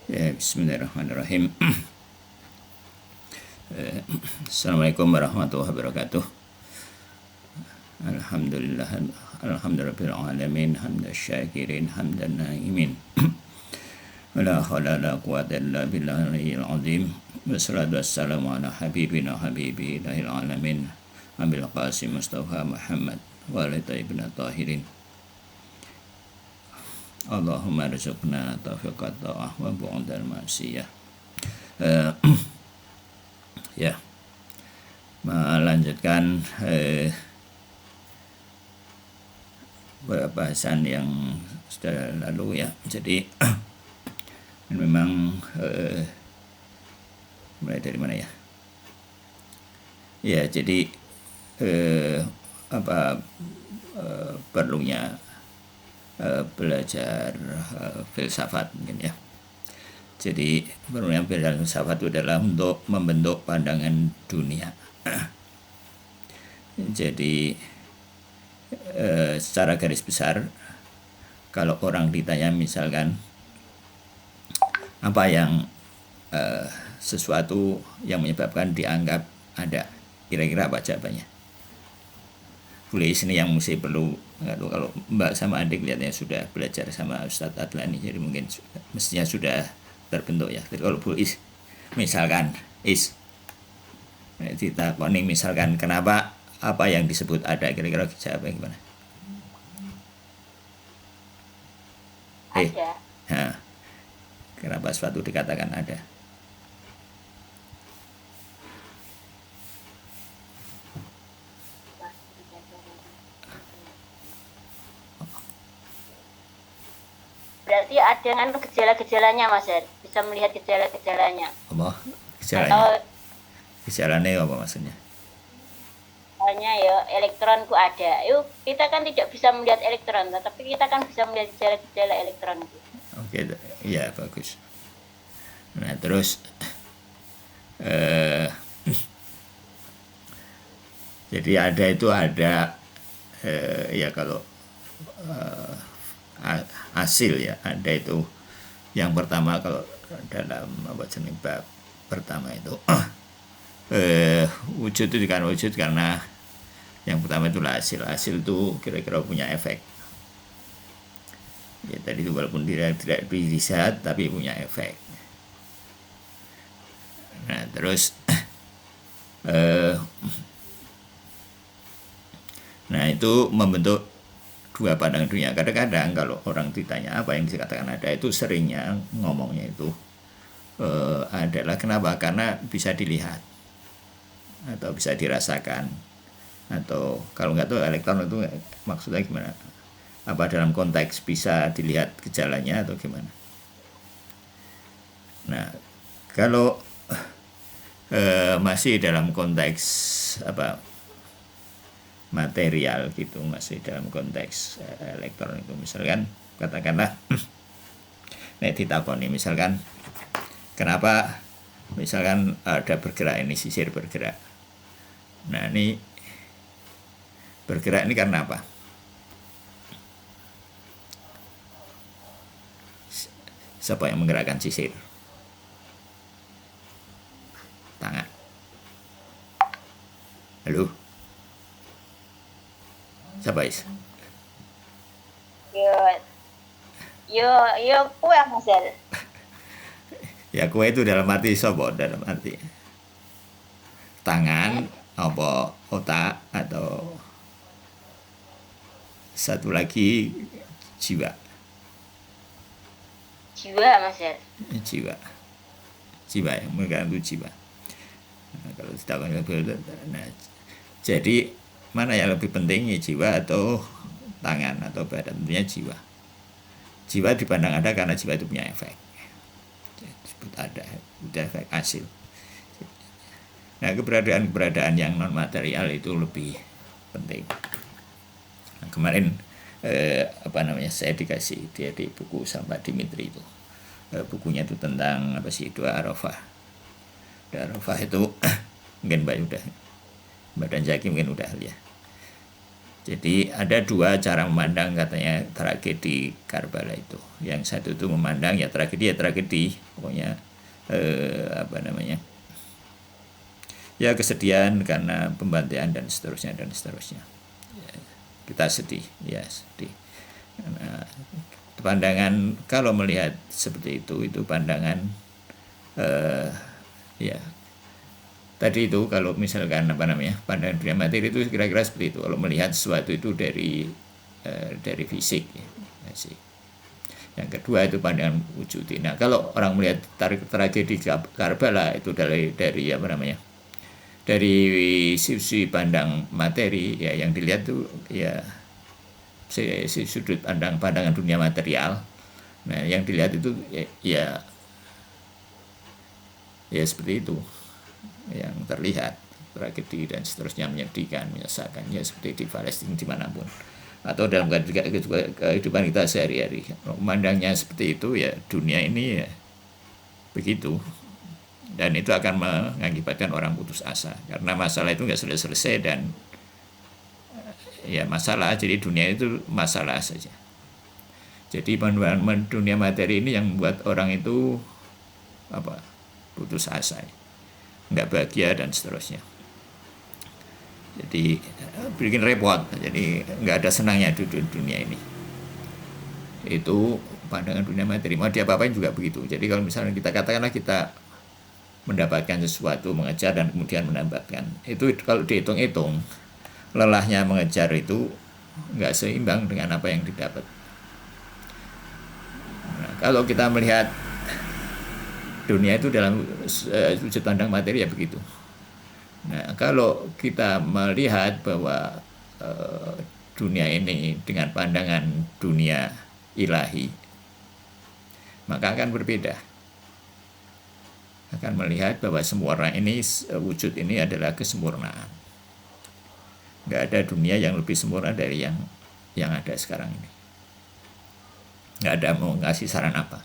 Ya, bismillahirrahmanirrahim. Assalamualaikum warahmatullahi wabarakatuh. Alhamdulillah, alhamdulillahirabbil alamin, hamdan syakirin, hamdan naimin. Wala haula wala quwwata illa billahil azim. Wassalatu wassalamu ala habibina habibillahil alamin, Abil Qasim Mustafa Muhammad wa ala tayyibin tahirin. Allahumma rizqna taufiqat ta'ah wa bu'dal ma'siyah. Ya, melanjutkan bahasan yang sudah lalu ya. Jadi memang mulai dari mana ya? Ya, jadi perlunya belajar filsafat mungkin ya. Jadi perlunya belajar filsafat itu adalah untuk membentuk pandangan dunia. Jadi secara garis besar, kalau orang ditanya misalkan apa yang sesuatu yang menyebabkan dianggap ada, kira-kira apa jawabannya? Boleh, sini yang mesti perlu, kalau Mbak sama adik lihatnya sudah belajar sama Ustadz Adlani, jadi mungkin mestinya sudah terbentuk ya. Jadi kalau Bu Is, misalkan ditakoni misalkan kenapa apa yang disebut ada, kira-kira jawabnya gimana? Ada. Nah, kenapa sesuatu dikatakan ada? Berarti ada kan gejala-gejalanya, Mas Her. Bisa melihat gejala-gejalanya. Apa gejalanya? Gejalanya apa maksudnya? Misalnya ya elektronku ada. Yuk, kita kan tidak bisa melihat elektron, tapi kita kan bisa melihat gejala-gejala elektron itu. Oke, ya bagus. Nah, terus jadi ada itu ada ya kalau hasil ya ada itu. Yang pertama kalau dalam apa jenis bab pertama itu wujud itu kan wujud karena yang pertama itulah hasil itu kira-kira punya efek ya. Tadi itu walaupun tidak dilihat tapi punya efek. Nah, terus nah itu membentuk dua pandangan dunia. Kadang-kadang kalau orang ditanya apa yang dikatakan ada, itu seringnya ngomongnya itu adalah kenapa? Karena bisa dilihat atau bisa dirasakan, atau kalau nggak tahu elektron itu maksudnya gimana? Apa dalam konteks bisa dilihat gejalanya atau gimana? Nah, kalau masih dalam konteks apa material gitu, masih dalam konteks elektron itu, misalkan katakanlah nek ditakoni misalkan kenapa misalkan ada bergerak, ini sisir bergerak. Nah, ini bergerak ini karena apa? Siapa yang menggerakkan sisir? Tangan. Halo? Siapa is? Yo, kue Mas Her. Ya kue itu dalam arti sobo, dalam arti tangan, apa otak, atau satu lagi jiwa. Jiwa, Mas Her. Jiwa yang menggerakkan itu jiwa. Nah, kalau tidak nah, jadi mana yang lebih penting, ya jiwa atau tangan atau badan? Tentunya jiwa. Jiwa dipandang ada karena jiwa itu punya efek. Disebut ada efek hasil. Nah, keberadaan yang non material itu lebih penting. Nah, kemarin saya dikasih dia di buku sama Dimitri itu. Bukunya itu tentang apa sih, Dua Arafah. Dua Arafah itu mungkin Mbak dan Zaki mungkin udah ya. Jadi ada dua cara memandang katanya tragedi Karbala itu. Yang satu itu memandang ya tragedi, pokoknya apa namanya, ya kesedihan karena pembantaian dan seterusnya dan seterusnya. Ya, kita sedih, ya sedih. Nah, pandangan kalau melihat seperti itu pandangan ya tadi itu kalau misalkan apa namanya pandangan dunia materi itu kira-kira seperti itu kalau melihat sesuatu itu dari fisik ya. Yang kedua itu pandangan wujudi. Nah kalau orang melihat tragedi Karbala itu dari apa namanya dari sisi pandang materi ya yang dilihat itu ya si sudut pandangan dunia material. Nah yang dilihat itu ya seperti itu yang terlihat tragedi dan seterusnya menyedihkan, menyesakan ya seperti di Palestina dimanapun atau dalam kehidupan kita sehari-hari memandangnya seperti itu ya dunia ini ya begitu dan itu akan mengakibatkan orang putus asa karena masalah itu nggak selesai dan ya masalah jadi dunia itu masalah saja jadi dunia materi ini yang membuat orang itu apa putus asa nggak bahagia dan seterusnya jadi bikin repot jadi nggak ada senangnya di dunia ini itu pandangan dunia materi mau diapa-apain juga begitu jadi kalau misalnya kita katakanlah kita mendapatkan sesuatu mengejar dan kemudian mendapatkan itu kalau dihitung-hitung lelahnya mengejar itu nggak seimbang dengan apa yang didapat. Nah, kalau kita melihat dunia itu dalam sudut pandang materi ya begitu. Nah, kalau kita melihat bahwa dunia ini dengan pandangan dunia ilahi, maka akan berbeda. Akan melihat bahwa sempurna ini, wujud ini adalah kesempurnaan. Nggak ada dunia yang lebih sempurna dari yang ada sekarang ini. Nggak ada mau ngasih saran apa.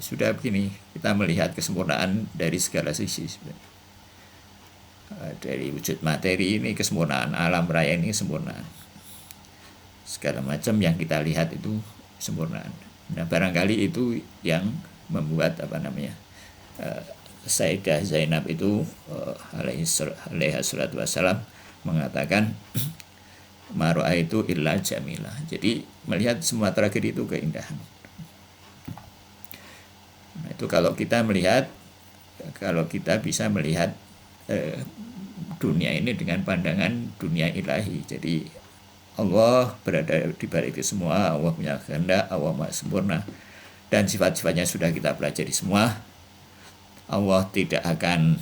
Sudah begini, kita melihat kesempurnaan dari segala sisi. Dari wujud materi ini kesempurnaan, alam raya ini kesempurnaan. Segala macam yang kita lihat itu kesempurnaan. Nah barangkali itu yang membuat apa namanya Sayyidah Zainab itu alaihi salatu wassalam mengatakan maro'a itu illa jamilah. Jadi melihat semua tragedi itu keindahan. Nah, itu kalau kita bisa melihat dunia ini dengan pandangan dunia ilahi. Jadi Allah berada di balik itu semua, Allah punya kehendak, Allah maha sempurna dan sifat-sifatnya sudah kita pelajari semua. Allah tidak akan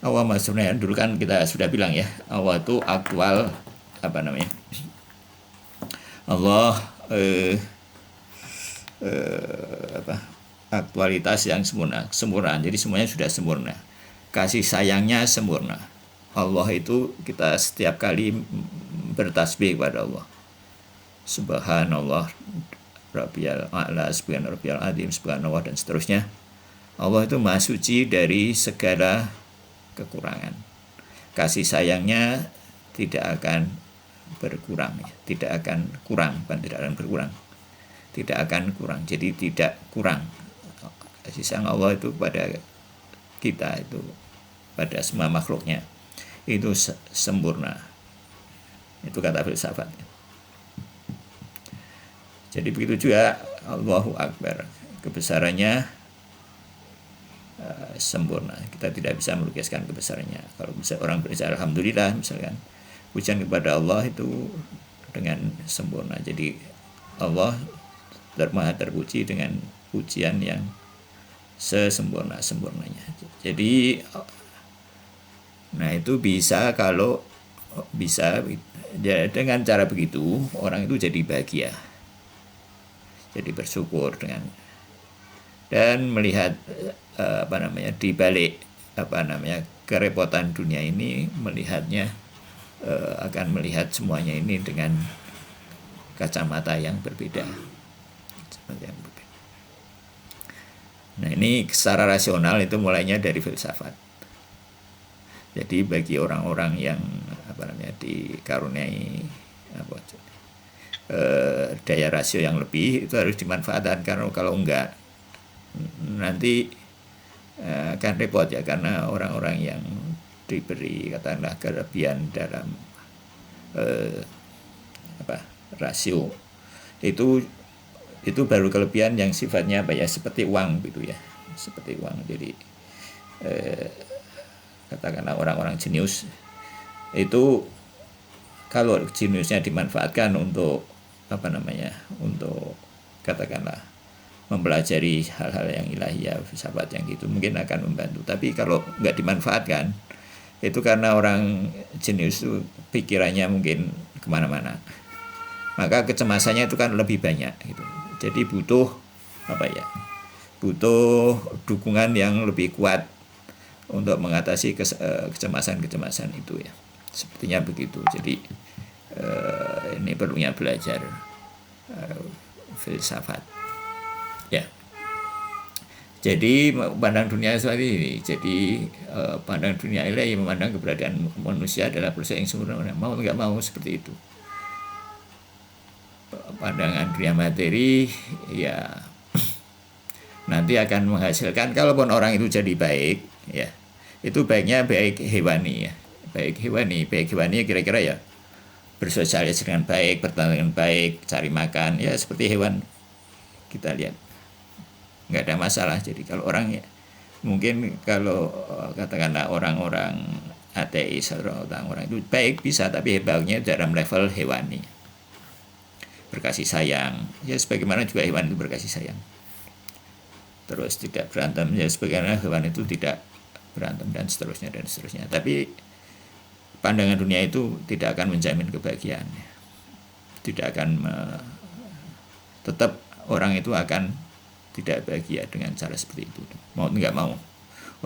Allah maha sempurna. Dulu kan kita sudah bilang ya, Allah itu aktual Allah aktualitas yang sempurna. Jadi semuanya sudah sempurna. Kasih sayangnya sempurna. Allah itu kita setiap kali bertasbih kepada Allah. Subhanallah Rabbiyal A'la, Subhanallah Rabbiyal Azim, Subhanallah dan seterusnya. Allah itu maha suci dari segala kekurangan. Kasih sayangnya tidak akan berkurang, tidak akan kurang, tidak akan berkurang. Tidak akan kurang, jadi tidak kurang kasih sayang Allah itu pada kita itu pada semua makhluknya itu sempurna. Itu kata filsafat. Jadi begitu juga Allahu Akbar, kebesarannya sempurna. Kita tidak bisa melukiskan kebesarannya. Kalau bisa orang berbicara alhamdulillah misalkan, pujian kepada Allah itu dengan sempurna. Jadi Allah maha terpuji dengan pujian yang sesempurna-sempurnanya. Jadi nah itu bisa kalau bisa ya, dengan cara begitu orang itu jadi bahagia. Jadi bersyukur dan melihat di balik kerepotan dunia ini melihatnya akan melihat semuanya ini dengan kacamata yang berbeda. Nah ini secara rasional itu mulainya dari filsafat. Jadi bagi orang-orang yang dikaruniai daya rasio yang lebih itu harus dimanfaatkan, karena kalau enggak nanti akan repot ya, karena orang-orang yang diberi katakanlah kelebihan dalam rasio itu baru kelebihan yang sifatnya seperti uang gitu ya, seperti uang. Jadi katakanlah orang-orang jenius itu kalau jeniusnya dimanfaatkan untuk untuk katakanlah mempelajari hal-hal yang ilahiyah, filsafat yang gitu, mungkin akan membantu. Tapi kalau nggak dimanfaatkan, itu karena orang jenius itu pikirannya mungkin kemana-mana, maka kecemasannya itu kan lebih banyak gitu. Jadi butuh butuh dukungan yang lebih kuat untuk mengatasi kecemasan-kecemasan itu ya, sepertinya begitu. Jadi ini perlunya belajar filsafat ya. Jadi pandang dunia seperti ini. Jadi pandang dunia ilahi memandang keberadaan manusia adalah proses yang sempurna, mau nggak mau seperti itu. Pandangan dunia materi ya nanti akan menghasilkan, kalaupun orang itu jadi baik ya, itu baiknya baik hewani ya, baik hewani kira-kira ya bersosialisasi dengan baik, bertahan dengan baik, cari makan ya seperti hewan kita lihat, nggak ada masalah. Jadi kalau orang ya, mungkin kalau katakanlah orang-orang ateis atau orang itu baik bisa, tapi baiknya dalam level hewani, berkasih sayang ya, sebagaimana juga hewan itu berkasih sayang, terus tidak berantem ya, sebagaimana hewan itu tidak berantem, dan seterusnya. Tapi pandangan dunia itu tidak akan menjamin kebahagiaan, tidak akan tetap orang itu akan tidak bahagia dengan cara seperti itu, mau nggak mau.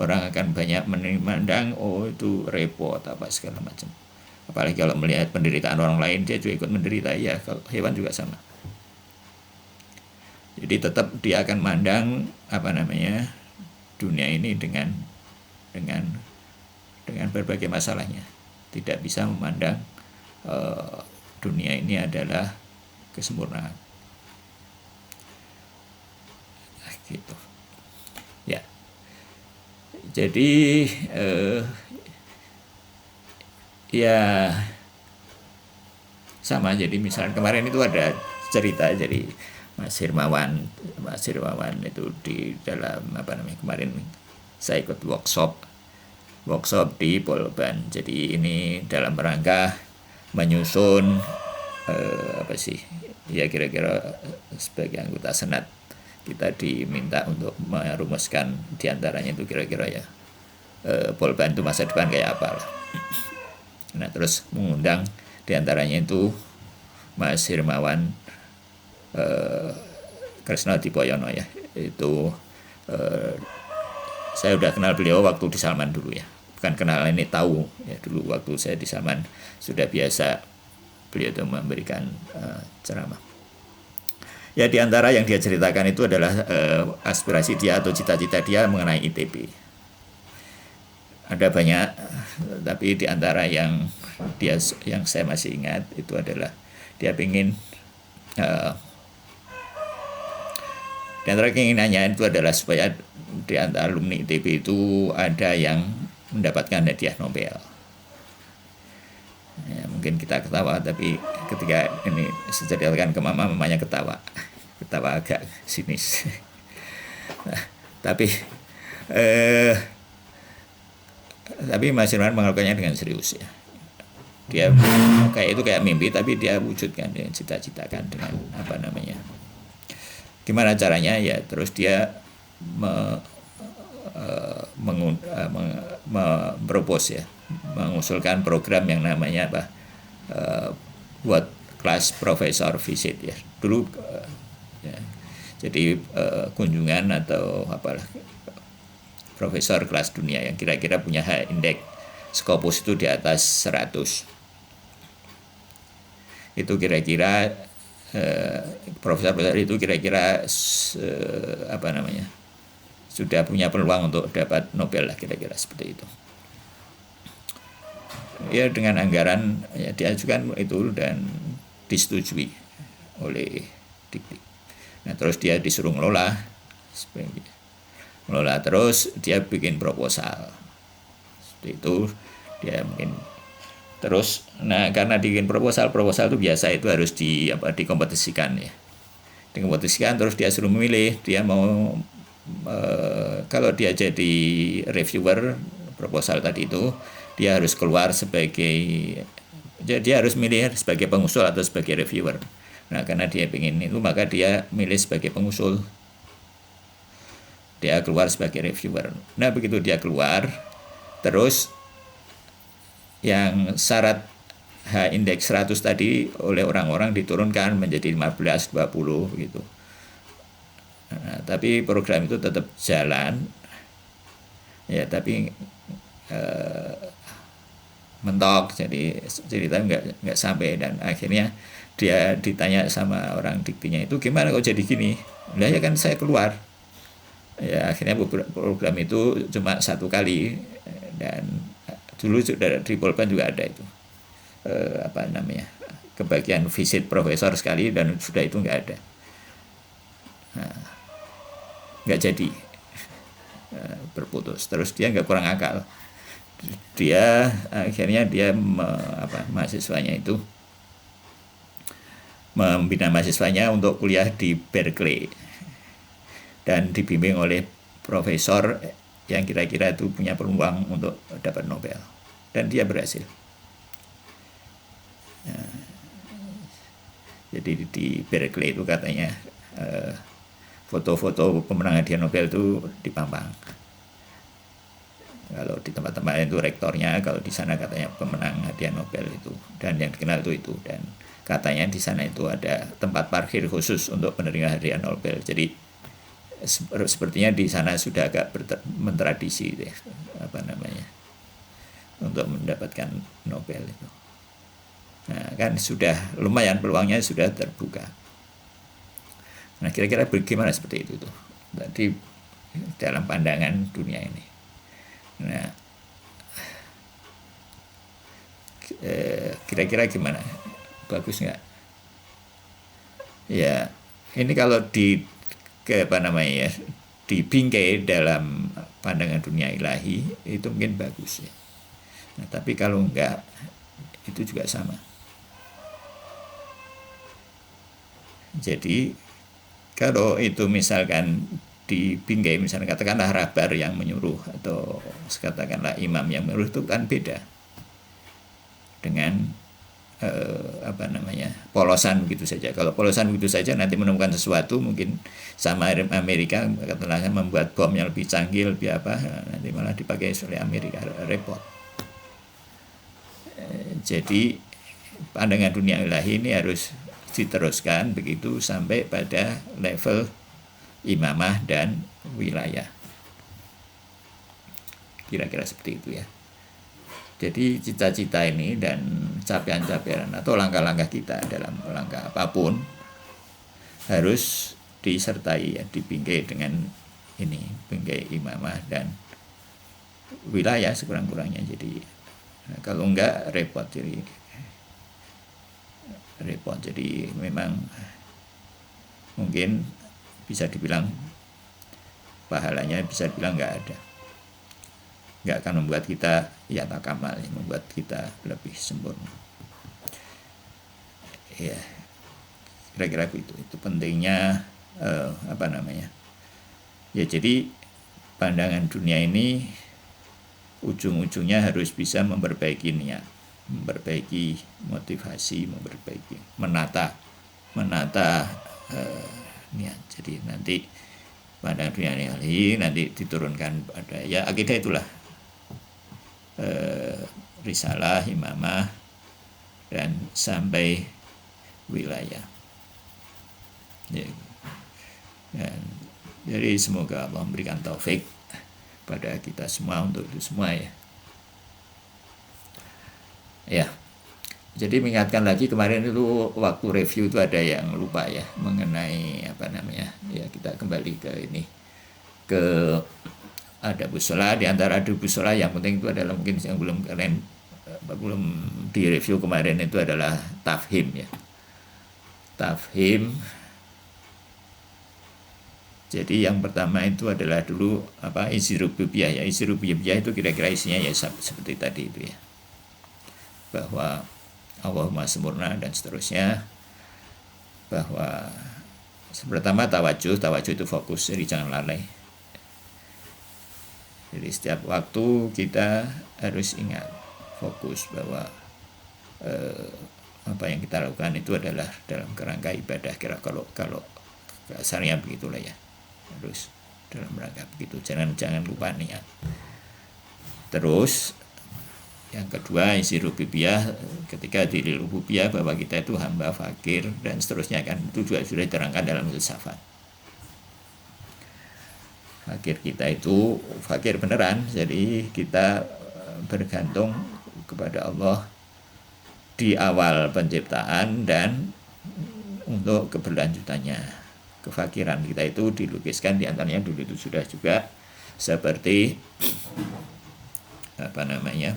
Orang akan banyak memandang itu repot apa segala macam, apalagi kalau melihat penderitaan orang lain dia juga ikut menderita ya. Kalau hewan juga sama. Jadi tetap dia akan mandang dunia ini dengan berbagai masalahnya, tidak bisa memandang dunia ini adalah kesempurnaan gitu ya. Jadi ya sama. Jadi misalnya kemarin itu ada cerita, jadi Mas Hirmawan itu di dalam kemarin saya ikut workshop di Polban. Jadi ini dalam rangka menyusun ya kira-kira sebagai anggota senat kita diminta untuk merumuskan diantaranya itu kira-kira ya Polban itu masa depan kayak apa lah. Nah terus mengundang diantaranya itu Mas Hirmawan Kresna Dipoyono ya, itu saya udah kenal beliau waktu di Salman dulu ya, bukan kenal, ini tahu ya, dulu waktu saya di Salman sudah biasa beliau itu memberikan ceramah. Ya diantara yang dia ceritakan itu adalah aspirasi dia atau cita-cita dia mengenai ITB. Ada banyak, tapi diantara yang saya masih ingat itu adalah dia ingin di antara keinginannya itu adalah supaya di antara alumni ITB itu ada yang mendapatkan hadiah Nobel. Ya, mungkin kita ketawa, tapi ketika ini diceritakan ke mamanya ketawa agak sinis. Nah, tapi Mas Hirmawan melakukannya dengan serius ya. Dia kayak mimpi, tapi dia wujudkan, dia cita-citakan dengan gimana caranya ya. Terus dia propose ya, mengusulkan program yang namanya World Class Professor Visit ya. Dulu ya, jadi kunjungan atau profesor kelas dunia yang kira-kira punya indeks Scopus itu di atas 100. Itu kira-kira profesor itu kira-kira sudah punya peluang untuk dapat Nobel lah, kira-kira seperti itu. ya dengan anggaran ya diajukan itu dan disetujui oleh Dikti. Nah terus dia disuruh ngelola terus dia bikin proposal seperti itu dia mungkin terus. Nah karena bikin proposal itu biasa itu harus dikompetisikan ya, dikompetisikan terus dia suruh memilih dia mau kalau dia jadi reviewer proposal tadi itu dia harus keluar sebagai dia harus milih sebagai pengusul atau sebagai reviewer. Nah karena dia ingin itu maka dia milih sebagai pengusul, dia keluar sebagai reviewer. Nah begitu dia keluar terus yang syarat H indeks 100 tadi oleh orang-orang diturunkan menjadi 15, 20 gitu. Nah, tapi program itu tetap jalan ya, tapi mentok, jadi cerita nggak sampai. Dan akhirnya dia ditanya sama orang diktinya itu, gimana kok jadi gini? Lah ya kan saya keluar ya. Akhirnya program itu cuma 1 kali, dan dulu sudah di Polban juga ada itu kebagian visit profesor sekali, dan sudah itu nggak ada. Nah, nggak jadi, berputus. Terus dia nggak kurang akal, dia akhirnya dia mahasiswanya itu membina mahasiswanya untuk kuliah di Berkeley dan dibimbing oleh profesor yang kira-kira itu punya peluang untuk dapat Nobel, dan dia berhasil. Nah, jadi di Berkeley itu katanya foto-foto pemenang hadiah Nobel itu dipampang. Kalau di tempat-tempat lain itu rektornya, kalau di sana katanya pemenang hadiah Nobel itu, dan yang dikenal itu. Dan katanya di sana itu ada tempat parkir khusus untuk penerima hadiah Nobel. Jadi sepertinya di sana sudah agak mentradisi deh, untuk mendapatkan Nobel itu. Nah kan sudah lumayan peluangnya sudah terbuka. Nah kira-kira bagaimana seperti itu tuh tadi dalam pandangan dunia ini. Nah kira-kira gimana, bagus nggak ya? Ini kalau dibingkai dalam pandangan dunia ilahi itu mungkin bagus ya. Nah, tapi kalau enggak itu juga sama. Jadi kalau itu misalkan dibingkai, misalnya katakanlah rahbar yang menyuruh atau katakanlah imam yang menyuruh, itu kan beda dengan polosan begitu saja. Kalau polosan begitu saja nanti menemukan sesuatu, mungkin sama Amerika katakanlah membuat bom yang lebih canggih, lebih nanti malah dipakai oleh Amerika, repot. Jadi pandangan dunia ilahi ini harus diteruskan begitu sampai pada level imamah dan wilayah, kira-kira seperti itu ya. Jadi cita-cita ini dan capaian-capaian atau langkah-langkah kita dalam langkah apapun harus disertai ya, dibingkai dengan ini, bingkai imamah dan wilayah sekurang-kurangnya. Jadi kalau enggak repot. Jadi memang mungkin bisa dibilang pahalanya bisa dibilang nggak ada, nggak akan membuat kita ya takamal, membuat kita lebih sempurna ya, kira-kira itu pentingnya ya. Jadi pandangan dunia ini ujung-ujungnya harus bisa memperbaiki niat, memperbaiki motivasi, menata niat. Jadi nanti pandangan dunia ini nanti diturunkan pada ya akidah itulah, risalah, imamah, dan sampai wilayah ya. Dan jadi semoga Allah memberikan taufik pada kita semua untuk itu semua ya. Ya, jadi mengingatkan lagi, kemarin itu waktu review itu ada yang lupa ya mengenai ya, kita kembali ke ini, ke ada bussola. Di antara ada bussola yang penting itu adalah mungkin yang belum kalian belum direview kemarin itu adalah tafhim ya. Tafhim. Jadi yang pertama itu adalah dulu isi rububiyah ya. Isi rububiyah itu kira-kira isinya ya seperti tadi itu ya. Bahwa Allah Maha sempurna dan seterusnya. Bahwa pertama tawajuh itu fokus, jadi jangan lalai. Jadi setiap waktu kita harus ingat fokus bahwa apa yang kita lakukan itu adalah dalam kerangka ibadah. Kira kalau kasarnya begitulah ya, harus dalam rangka begitu. Jangan lupa niat. Terus yang kedua isi rububiyah, ketika diri rububiyah bahwa kita itu hamba, fakir dan seterusnya kan, itu juga sudah diterangkan dalam filsafat. Fakir kita itu fakir beneran, jadi kita bergantung kepada Allah di awal penciptaan dan untuk keberlanjutannya. Kefakiran kita itu dilukiskan diantaranya dulu itu sudah juga seperti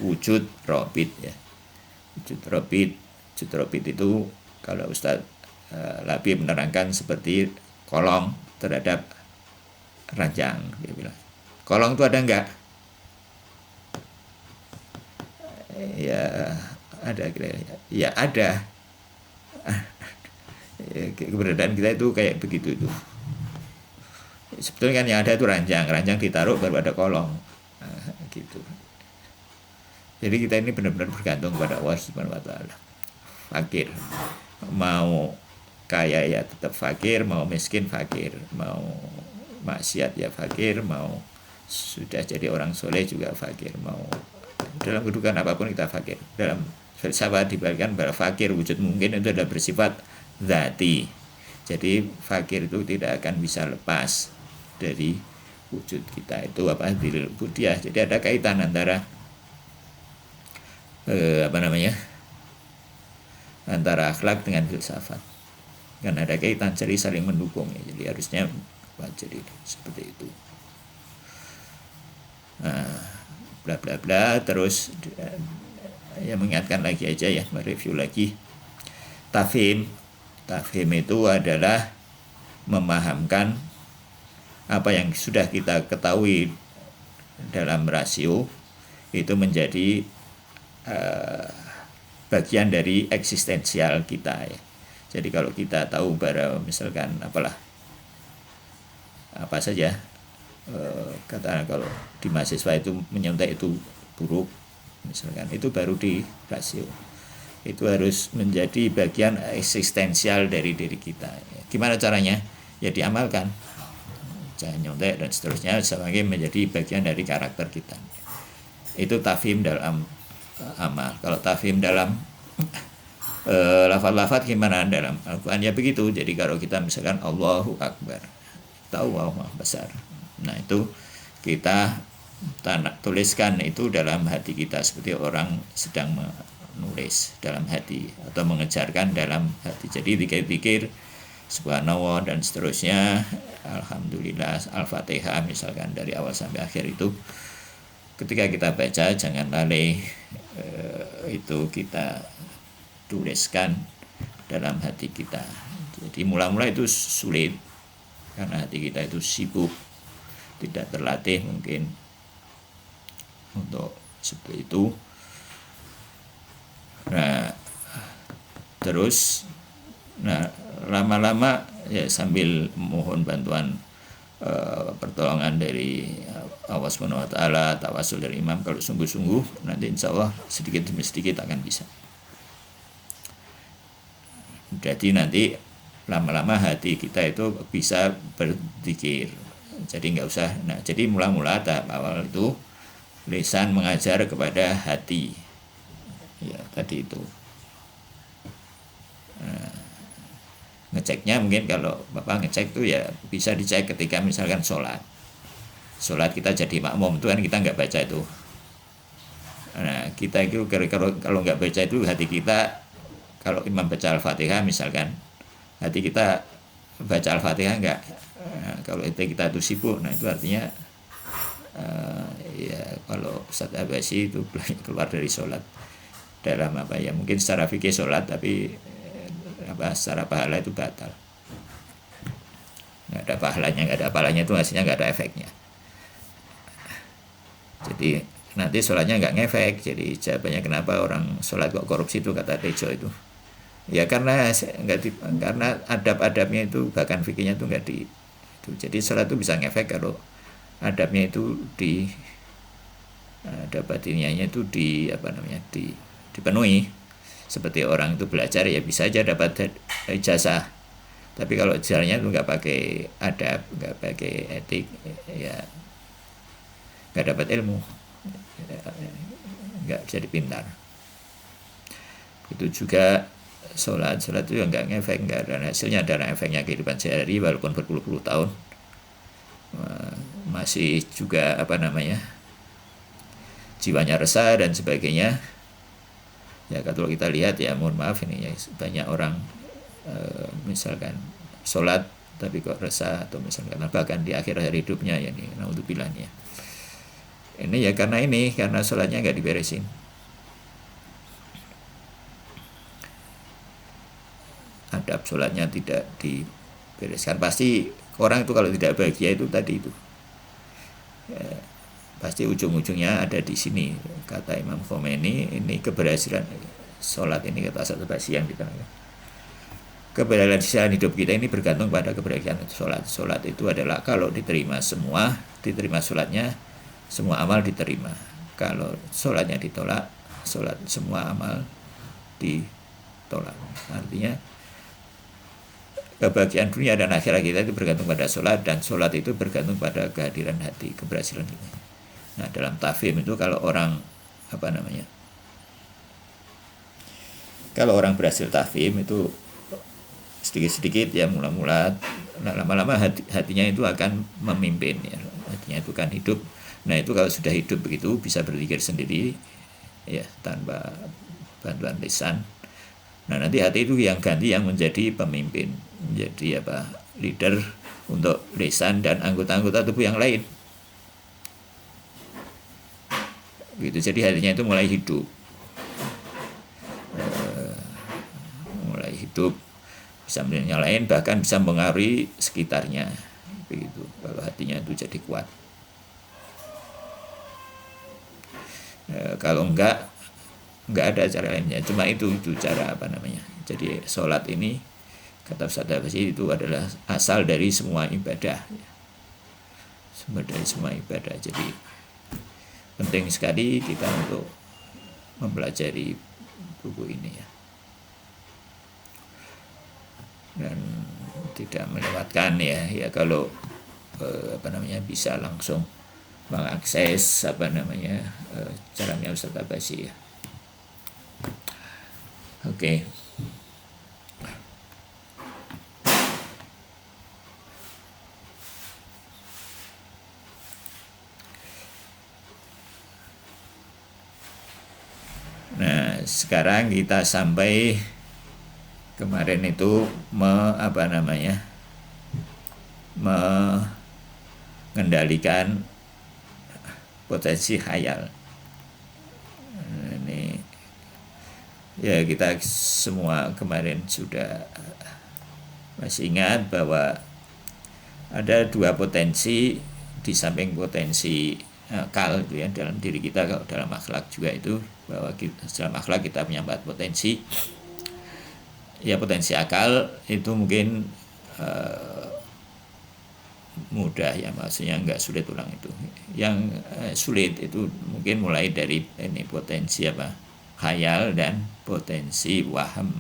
wujud robit ya. Wujud robit itu kalau Ustadz Labi menerangkan seperti kolong terhadap ranjang, dia bilang. Kolong itu ada enggak? Ya ada, ya ada. Keberadaan kita itu kayak begitu itu. Sebetulnya kan yang ada itu ranjang ditaruh baru ada kolong, gitu. Jadi kita ini benar-benar bergantung kepada Allah Subhanahu wa Ta'ala. Fakir, mau kaya ya tetap fakir, mau miskin fakir, mau maksiat ya fakir, mau sudah jadi orang soleh juga fakir, mau dalam kedudukan apapun kita fakir. Dalam filsafat dibalikan bahwa fakir wujud mungkin itu adalah bersifat dzati. Jadi fakir itu tidak akan bisa lepas dari wujud kita itu diri rububiyah. Jadi ada kaitan antara antara akhlak dengan filsafat. Kan ada kaitan, jadi saling mendukung ya. Jadi harusnya jadi seperti itu. Bla bla bla. Terus ya mengingatkan lagi aja ya, mereview lagi. Tafhim itu adalah memahamkan apa yang sudah kita ketahui dalam rasio itu menjadi bagian dari eksistensial kita ya. Jadi kalau kita tahu bahwa misalkan apa saja katakan kalau di mahasiswa itu menyontek itu buruk misalkan, itu baru di rasio. Itu harus menjadi bagian eksistensial dari diri kita. Gimana caranya? Ya diamalkan. Jangan nyontek dan seterusnya sebagai menjadi bagian dari karakter kita. Itu tafhim dalam amal. Kalau tafhim dalam lafaz-lafaz gimana dalam Al-Quran ya begitu. Jadi kalau kita misalkan Allahu Akbar, tahu Allah Maha besar. Nah itu kita tuliskan itu dalam hati kita seperti orang sedang menulis dalam hati atau mengejarkan dalam hati. Jadi pikir-pikir subhanallah dan seterusnya, alhamdulillah, al-fatihah misalkan dari awal sampai akhir itu. Ketika kita baca jangan lalai itu kita tuliskan dalam hati kita. Jadi mula-mula itu sulit karena hati kita itu sibuk, tidak terlatih mungkin untuk seperti itu. Nah terus lama-lama ya sambil mohon bantuan pertolongan dari Allah Subhanahu wa Ta'ala, tawasul dari imam, kalau sungguh-sungguh nanti insya Allah sedikit demi sedikit akan bisa. Jadi nanti lama-lama hati kita itu bisa berzikir. Jadi nggak usah. Nah jadi mula-mula tahap awal itu lisan mengajar kepada hati. Ya tadi itu. Ngeceknya mungkin kalau Bapak ngecek tuh ya bisa dicek ketika misalkan sholat kita jadi makmum itu kan kita nggak baca itu. Nah kita itu kalau nggak baca itu hati kita, kalau imam baca al-fatihah misalkan hati kita baca al-fatihah nggak, kalau itu kita tuh sibuk, nah itu artinya ya kalau Ustadz Abasi itu keluar dari sholat dalam apa ya, mungkin secara fikih sholat, tapi secara pahala itu batal. Nggak ada pahalanya itu hasilnya nggak ada efeknya. Jadi nanti sholatnya nggak ngefek. Jadi jawabannya kenapa orang sholat kok korupsi itu, kata Tejo itu. Ya karena karena adab-adabnya itu, bahkan fikihnya itu nggak di itu. Jadi sholat itu bisa ngefek kalau adabnya itu adab batiniahnya itu dipenuhi. Seperti orang itu belajar ya bisa aja dapat ijazah, tapi kalau ijazahnya itu nggak pakai adab, nggak pakai etik, ya nggak dapat ilmu, nggak jadi pintar. Itu juga sholat itu yang nggak ngefek, nggak ada hasilnya, ada efeknya kehidupan sehari walaupun berpuluh-puluh tahun, masih juga jiwanya resah dan sebagainya. Ya kalau kita lihat ya, mohon maaf ini ya, banyak orang misalkan sholat tapi kok resah, atau misalkan bahkan di akhir hidupnya ya, ini naudzubillah ya. Ini ya karena sholatnya nggak diberesin. Adab sholatnya tidak dibereskan. Pasti orang itu kalau tidak bahagia itu tadi itu. Ya, pasti ujung-ujungnya ada di sini. Kata Imam Khomeini, ini keberhasilan sholat ini, kata Asad Basian kita. Keberhasilan hidup kita ini bergantung pada keberhasilan sholat. Sholat itu adalah kalau diterima sholatnya, semua amal diterima. Kalau sholatnya ditolak, semua amal ditolak. Artinya kebahagiaan dunia dan akhirat kita itu bergantung pada sholat, dan sholat itu bergantung pada kehadiran hati, keberhasilan kita. Nah dalam tafhim itu kalau orang kalau orang berhasil tafhim itu sedikit-sedikit ya, mula-mula, lama-lama hatinya itu akan memimpin ya, hatinya itu kan hidup. Nah itu kalau sudah hidup begitu bisa berzikir sendiri ya, tanpa bantuan lisan. Nah nanti hati itu yang ganti, yang menjadi pemimpin, menjadi leader untuk lisan dan anggota-anggota tubuh yang lain. Gitu, jadi hatinya itu mulai hidup, bisa menyalain, bahkan bisa mengaruhi sekitarnya. Begitu kalau hatinya itu jadi kuat. Kalau enggak ada cara lainnya, cuma itu cara jadi sholat ini, kata Ustaz Habsyi, itu adalah asal dari semua ibadah, sumber dari semua ibadah. Jadi penting sekali kita untuk mempelajari buku ini ya, dan tidak melewatkan ya kalau bisa langsung mengakses caranya Ustaz Habsyi ya. Oke. Nah, sekarang kita sampai kemarin itu mengendalikan potensi khayal. Ini ya, kita semua kemarin sudah masih ingat bahwa ada dua potensi di samping potensi akal itu ya, dalam diri kita. Kalau dalam akhlak juga itu, bahwa dalam akhlak kita punya 4 potensi. Ya potensi akal itu mungkin mudah ya, maksudnya nggak sulit ulang itu. Yang sulit itu mungkin mulai dari ini potensi khayal dan potensi waham.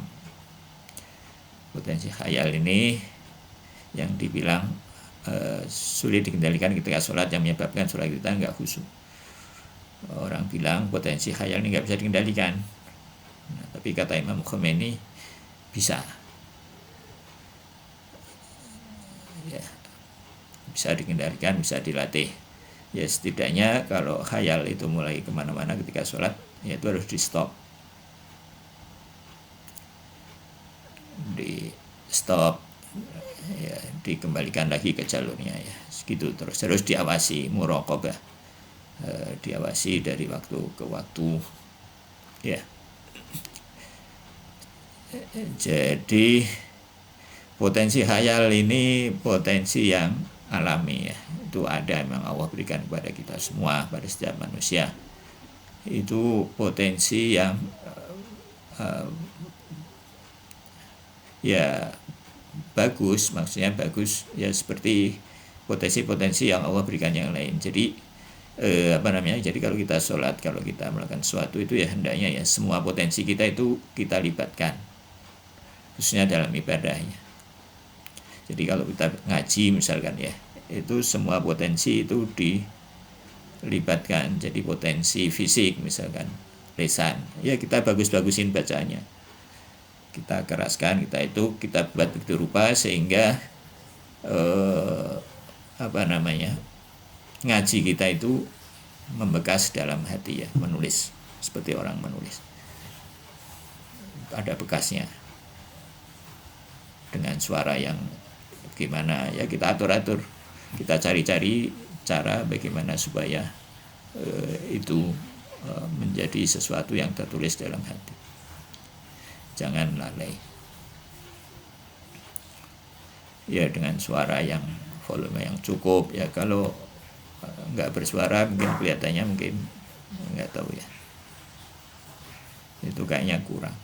Potensi khayal ini yang dibilang sulit dikendalikan ketika sholat, yang menyebabkan sholat kita nggak khusyuk. Orang bilang potensi khayal ini nggak bisa dikendalikan. Nah, tapi kata Imam Khomeini bisa. Ya, bisa dikendalikan, bisa dilatih. Ya setidaknya kalau khayal itu mulai kemana-mana ketika sholat, ya itu harus di stop. Ya, dikembalikan lagi ke jalurnya ya, segitu terus diawasi, muraqabah, diawasi dari waktu ke waktu ya. Jadi potensi khayal ini potensi yang alami ya. Itu ada, memang Allah berikan kepada kita semua, pada setiap manusia. Itu potensi yang ya bagus, maksudnya bagus ya, seperti potensi-potensi yang Allah berikan yang lain. Jadi jadi kalau kita sholat, kalau kita melakukan sesuatu itu ya hendaknya ya semua potensi kita itu kita libatkan, khususnya dalam ibadahnya. Jadi kalau kita ngaji misalkan ya, itu semua potensi itu dilibatkan. Jadi potensi fisik misalkan lisan, ya kita bagus-bagusin bacanya, kita keraskan, kita buat begitu rupa sehingga ngaji kita itu membekas dalam hati ya, menulis seperti orang menulis, ada bekasnya dengan suara yang gimana ya, kita atur-atur, kita cari-cari cara bagaimana supaya itu menjadi sesuatu yang tertulis dalam hati, jangan lalai ya, dengan suara yang volume yang cukup ya. Kalau nggak bersuara mungkin kelihatannya mungkin nggak tahu ya, itu kayaknya kurang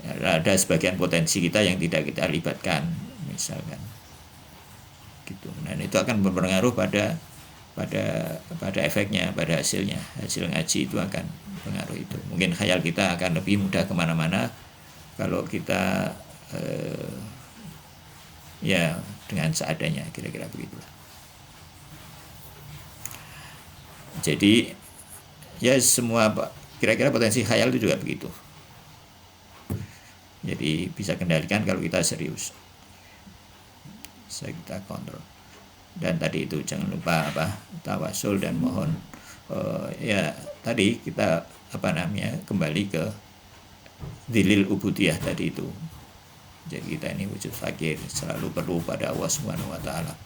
ya, ada sebagian potensi kita yang tidak kita libatkan misalkan gitu. Dan itu akan berpengaruh pada efeknya, pada hasil ngaji itu akan pengaruh itu. Mungkin khayal kita akan lebih mudah kemana-mana kalau kita ya dengan seadanya, kira-kira begitulah. Jadi ya semua kira-kira potensi khayal itu juga begitu. Jadi bisa kendalikan kalau kita serius, bisa kita kontrol. Dan tadi itu jangan lupa tawasul dan mohon ya tadi kita kembali ke dilil ubudiyah tadi itu. Jadi kita ini wujud fakir, selalu perlu pada Allah Subhanahu wa taala.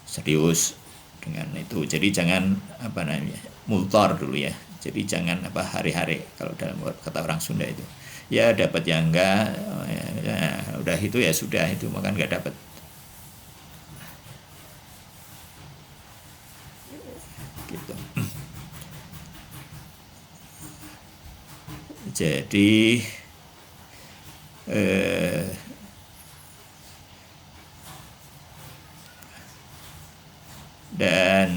Serius dengan itu. Jadi jangan multor dulu ya. Jadi jangan hari-hari, kalau dalam kata orang Sunda itu. Ya dapat yang enggak, ya, udah itu ya sudah, itu makan enggak dapat. Gitu. Jadi dan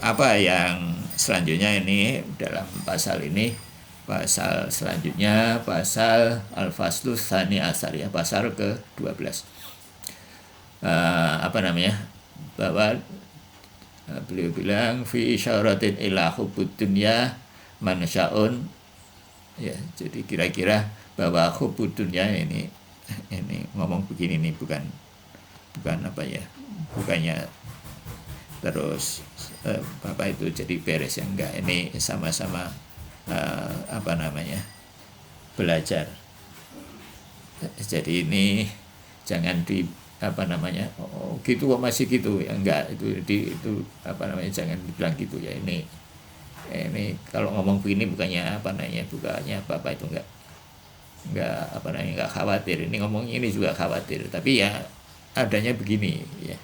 apa yang selanjutnya ini dalam pasal ini, pasal selanjutnya pasal Al-Faslu Tsani Asyar ya, pasal ke-12. Bahwa beliau bilang fi isyaratin ila hubbud dunya mansyaun ya. Jadi kira-kira bahwa hubbud dunya ini ngomong begini nih, bukannya terus Bapak itu jadi beres ya, enggak, ini sama-sama belajar. Jadi ini jangan gitu kok masih gitu ya, enggak, itu jangan dibilang gitu ya. Ini kalau ngomong begini bukannya Bapak itu enggak khawatir, ini ngomong ini juga khawatir, tapi ya adanya begini ya.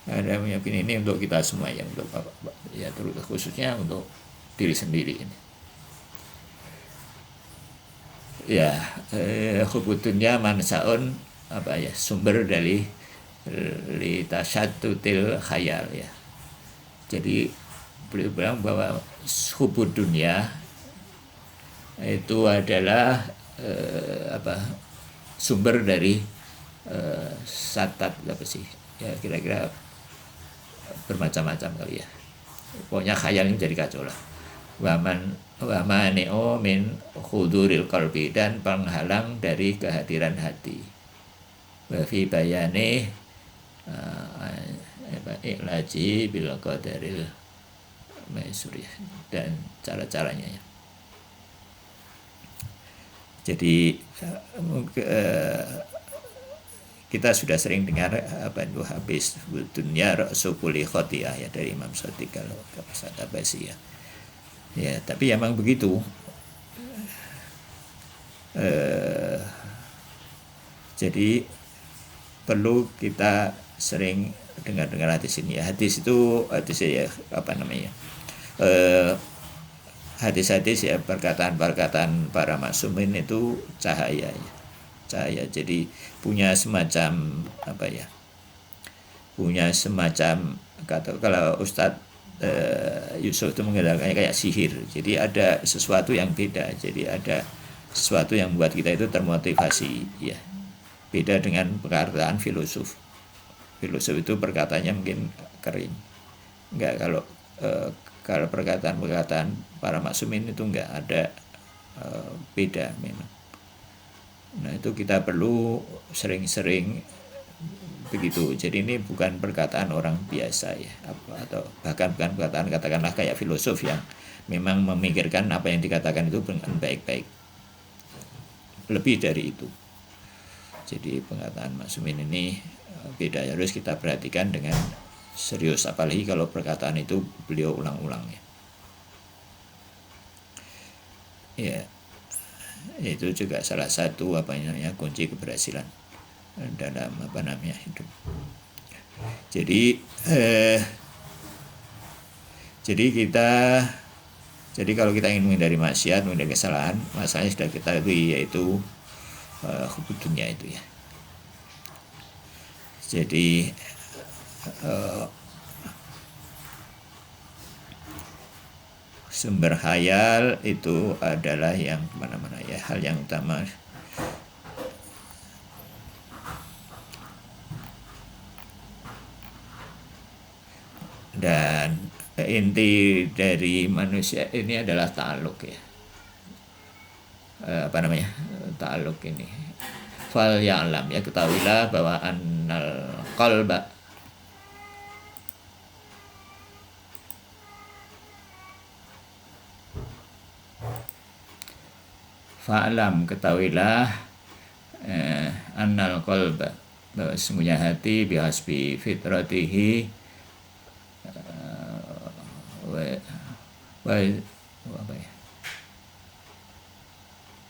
Ada begini, ini untuk kita semua ya, untuk Bapak ya, terus khususnya untuk diri sendiri ini. Ya, hubutunnya mansaun sumber dari tasyattutil khayal ya. Jadi beliau bilang bahwa hubud dunia itu adalah sumber dari satat ya, kira-kira bermacam-macam kali ya. Pokoknya khayal ini jadi kacau lah. Wa mani'u min khuduril qalbi, dan penghalang dari kehadiran hati. Wa fi bayani ilaji bil qadaril maisur, dan cara-caranya ya. Jadi kita sudah sering dengar habis dunia rasul kulli khotiah ya, dari Imam Shatiq kalau kata Basi ya. Ya, tapi emang begitu. Jadi perlu kita sering dengar hadis ini ya. Hadis ya apa namanya? Hadis-hadis ya, perkataan-perkataan para maksumin itu cahaya ya. Cahaya. Jadi punya semacam apa ya? Punya semacam kalau Ustadz Yusuf itu mengatakannya kayak sihir. Jadi ada sesuatu yang beda. Jadi ada sesuatu yang membuat kita itu termotivasi ya. Beda dengan perkataan filosof. Filosof itu perkataannya mungkin kering. Enggak, kalau perkataan para maksumin itu enggak ada, beda memang. Nah, itu kita perlu sering-sering begitu. Jadi ini bukan perkataan orang biasa ya, atau bahkan bukan perkataan katakanlah kayak filosof yang memang memikirkan apa yang dikatakan itu dengan baik-baik. Lebih dari itu. Jadi perkataan maksumin ini beda, harus kita perhatikan dengan serius, apalagi kalau perkataan itu beliau ulang-ulang ya. Ya, itu juga salah satu kunci keberhasilan dalam hidup. Jadi kalau kita ingin menghindari maksiat, menghindari kesalahan, masalahnya sudah kita ketahui, yaitu hubud dunia itu ya. Jadi sumber khayal itu adalah yang mana-mana ya, hal yang utama. Dan inti dari manusia ini adalah ta'alluq ya. Ta'alluq ini. Fal ya'lam ya, ketahuilah bahwa annal qalba fa'lam, ketahuilah annal qalba, bahwa sesungguhnya hati bihasbi fitratihi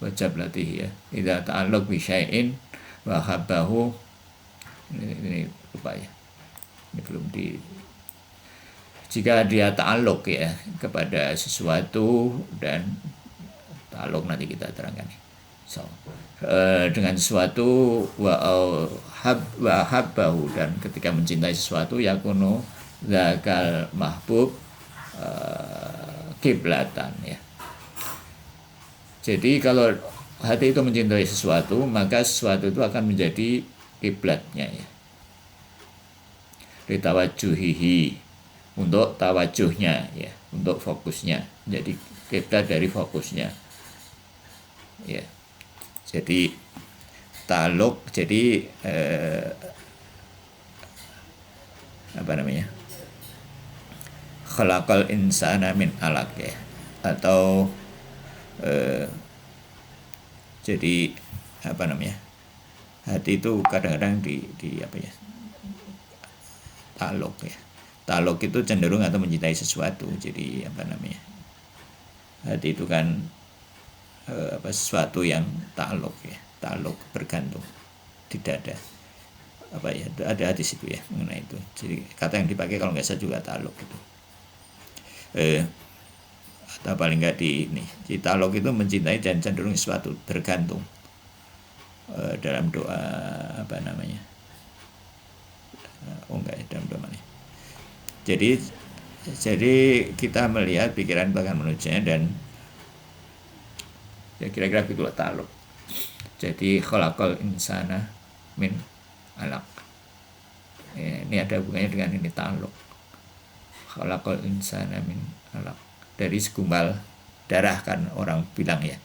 wajab latih ya, idza ta'alluq bi syai'in wa habbahu. Ini lupa ya, ini belum di. Jika dia ta'alluq ya kepada sesuatu, dan ta'alluq nanti kita terangkan. Dengan sesuatu wa habbahu, dan ketika mencintai sesuatu yakunu zakal mahbub kiblatan ya. Jadi kalau hati itu mencintai sesuatu, maka sesuatu itu akan menjadi kiblatnya ya. Ditawajuhihi, untuk tawajuhnya ya, untuk fokusnya. Jadi kiblat dari fokusnya. Ya. Jadi ta'alluq, jadi khalaqal insana min alaq ya, atau jadi hati itu kadang-kadang di ta'alluq ya. Ta'alluq itu cenderung atau mencintai sesuatu. Jadi hati itu kan sesuatu yang ta'alluq ya, ta'alluq, bergantung, tidak ada ada hadis itu ya mengenai itu. Jadi kata yang dipakai kalau nggak salah juga ta'alluq itu. Atau paling enggak di ta'alluq itu mencintai dan cenderung sesuatu, bergantung. Dalam doa dalam doa mana? Jadi kita melihat pikiran bahkan manusia, dan ya kira-kira begitu ta'alluq. Jadi khalaqal insana min alaq. Ini ada hubungannya dengan ini ta'alluq. Khalaqal insana min alaq, dari segumpal darah, kan orang bilang ya.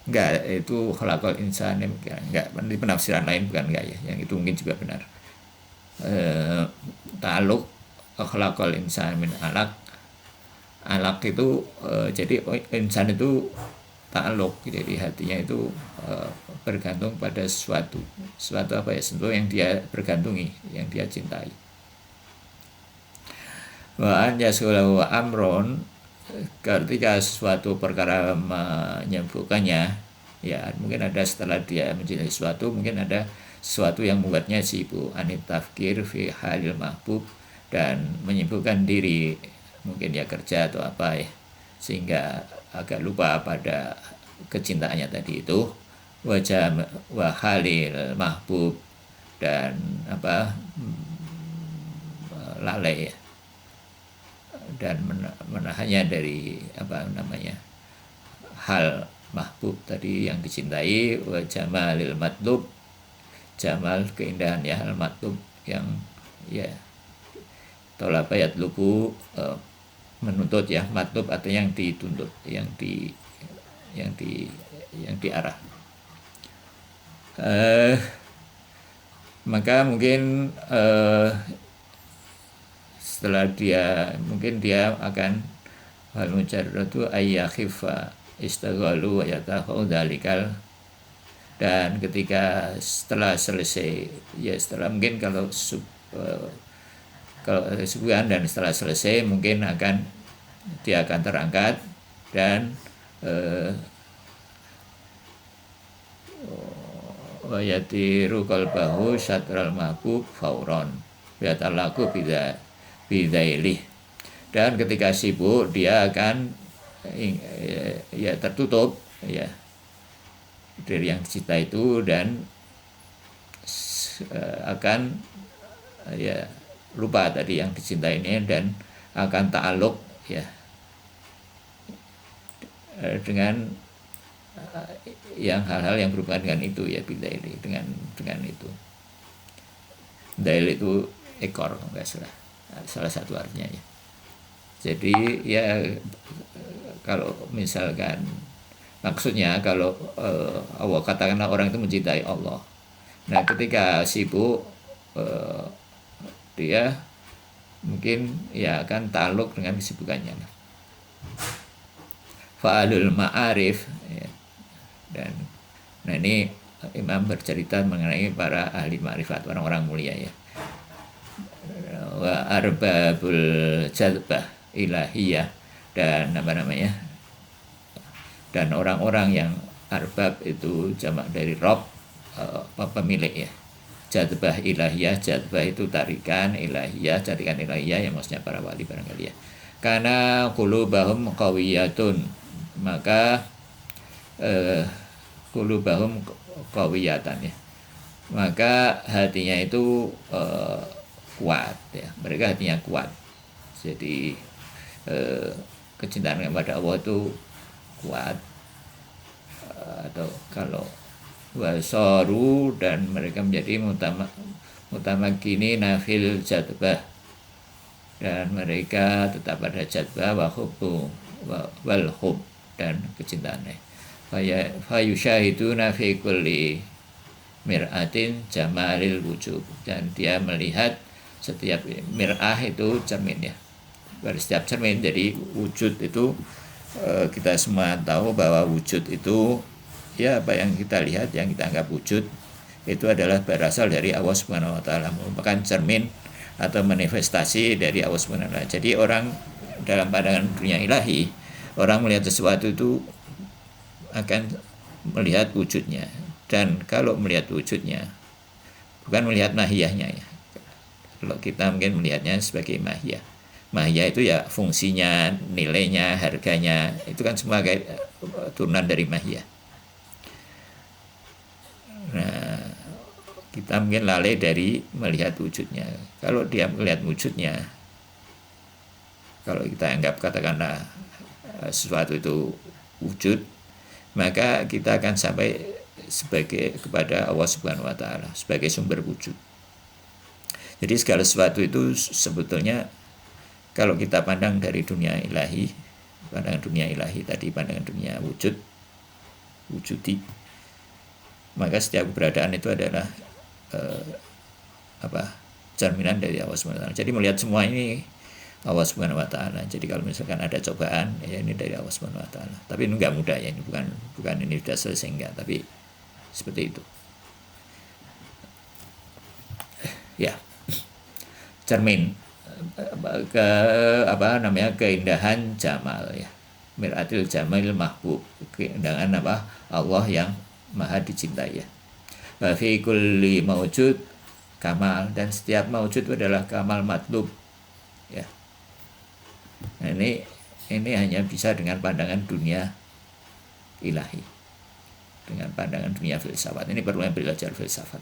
Enggak, itu khalaqal insana, enggak, penafsiran lain bukan enggak ya, yang itu mungkin juga benar. Ta'alluq khalaqal insana min alaq. Alaq itu jadi insan itu ta'alluq, jadi hatinya itu bergantung pada sesuatu sesuatu yang dia bergantungi, yang dia cintai. Wa an yasulahu amron, ketika suatu perkara menyibukkannya, ya mungkin ada setelah dia mencintai sesuatu, mungkin ada sesuatu yang membuatnya sibuk, anit tafkir fi halil mahbub, dan menyibukkan diri, mungkin dia kerja atau apa ya, sehingga agak lupa pada kecintaannya tadi itu, wajah wa halil mahbub, dan lalai ya, dan menahannya dari hal mahbub tadi yang dicintai, wa jamalil matlub, jamal keindahan ya, hal matlub yang ya tolapa yatlubu, menuntut ya, matlub artinya yang dituntut, yang diarah. Maka mungkin setelah mungkin dia akan hal mujarradu ayyakhifa istaghalu wa yatahu dalikal, dan ketika setelah selesai ya, setelah mungkin kalau subuhan dan setelah selesai mungkin dia akan terangkat dan wa yatiru qalbahu syatral mahbub fauron wa talaku bidailih, dan ketika sibuk dia akan ya tertutup ya dari yang dicinta itu, dan akan ya lupa tadi yang dicintai ini, dan akan ta'aluk ya dengan yang hal-hal yang berhubungan dengan itu ya, bidaili, dengan itu. Dail itu ekor, enggak salah satu artinya ya. Jadi ya kalau misalkan maksudnya kalau Allah katakanlah orang itu mencintai Allah, nah ketika sibuk dia mungkin ya akan ta'aluk dengan kesibukannya. Fa'alul ma'arif ya. Dan nah ini Imam bercerita mengenai para ahli ma'rifat, orang-orang mulia ya. Wa arbabul jadbah ilahiyah, dan dan orang-orang yang arbab itu jamak dari rob, pemilik ya. Jadbah ilahiyah, jadbah itu tarikan ilahiyah, tarikan ilahiyah yang maksudnya para wali barangkali ya. Karena qulubahum qawiyatun, maka qulubahum qawiyatan ya, maka hatinya itu kuat ya, mereka hatinya kuat. Jadi kecintaan kepada Allah itu kuat, atau kalau wasoru, dan mereka menjadi mutamakini nafil jadbah, dan mereka tetap pada jadbah wa hubbu wal hub, dan kecintaannya. Fayushahiduna fi kulli mir'atin jamalil wujud, dan dia melihat setiap mir'ah itu cermin ya, pada setiap cermin. Jadi wujud itu kita semua tahu bahwa wujud itu ya, apa yang kita lihat, yang kita anggap wujud itu adalah berasal dari Allah Subhanahu wa taala, merupakan cermin atau manifestasi dari Allah Subhanahu wa taala. Jadi orang dalam pandangan dunia ilahi, orang melihat sesuatu itu akan melihat wujudnya, dan kalau melihat wujudnya bukan melihat mahiyahnya ya. Kalau kita mungkin melihatnya sebagai mahiyah. Mahiyah itu ya fungsinya, nilainya, harganya, itu kan semua kayak turunan dari mahiyah. Nah, kita mungkin lalai dari melihat wujudnya. Kalau dia melihat wujudnya, kalau kita anggap katakanlah sesuatu itu wujud, maka kita akan sampai kepada Allah Subhanahu wa taala sebagai sumber wujud. Jadi segala sesuatu itu sebetulnya kalau kita pandang dari dunia ilahi, pandangan dunia ilahi tadi, pandangan dunia wujudi, maka setiap keberadaan itu adalah cerminan dari Allah Subhanahu wa taala. Jadi melihat semua ini Allah Subhanahu wa taala. Jadi kalau misalkan ada cobaan, ya ini dari Allah Subhanahu wa taala. Tapi ini enggak mudah ya, ini bukan ini sudah selesai enggak, tapi seperti itu. Ya. Cermin ke apa namanya, keindahan jamal ya, miratil jamal mahbub, keindahan apa, Allah yang maha dicintai ya. Wa fi kulli maujud kamal, dan setiap maujud itu adalah kamal matlub ya. Nah, ini hanya bisa dengan pandangan dunia ilahi, dengan pandangan dunia filsafat. Ini perlu yang belajar filsafat.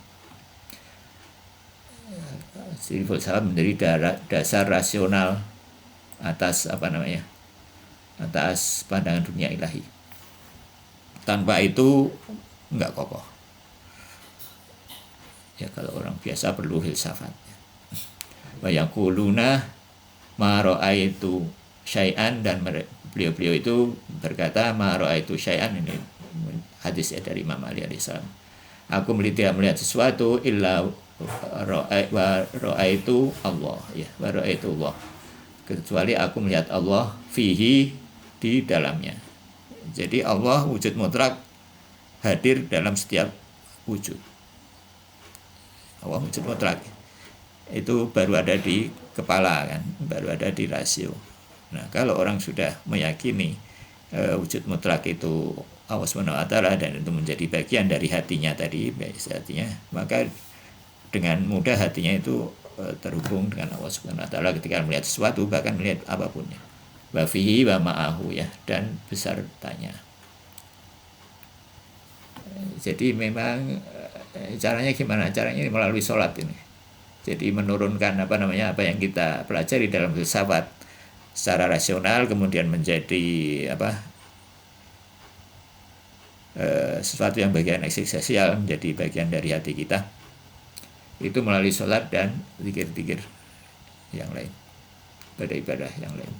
Jadi filsafat menjadi dasar rasional atas apa namanya, atas pandangan dunia ilahi. Tanpa itu enggak kokoh. Ya kalau orang biasa perlu filsafat. Wa yaquluna ma ra'aitu syai'an, dan beliau-beliau itu berkata ma ra'aitu syai'an, ini hadis ya dari Imam Ali alaihissalam. Aku tidak melihat sesuatu illa ra'aitu Allah ya, wa ra'aitu Allah, kecuali aku melihat Allah fihi, di dalamnya. Jadi Allah wujud mutlak hadir dalam setiap wujud. Allah wujud mutlak itu baru ada di kepala kan, baru ada di rasio. Nah, kalau orang sudah meyakini wujud mutlak itu Allah SWT dan itu menjadi bagian dari hatinya tadi, hatinya, maka dengan mudah hatinya itu terhubung dengan Allah SWT ketika melihat sesuatu, bahkan melihat apapun ya. Wa fihi wa ma'ahu ya, dan besertanya. Jadi memang caranya gimana? Caranya melalui sholat ini. Jadi menurunkan apa namanya, apa yang kita pelajari dalam filsafat secara rasional, kemudian menjadi apa, sesuatu yang bagian eksistensial, menjadi bagian dari hati kita. Itu melalui sholat dan zikir-zikir yang lain, ibadah-ibadah yang lain.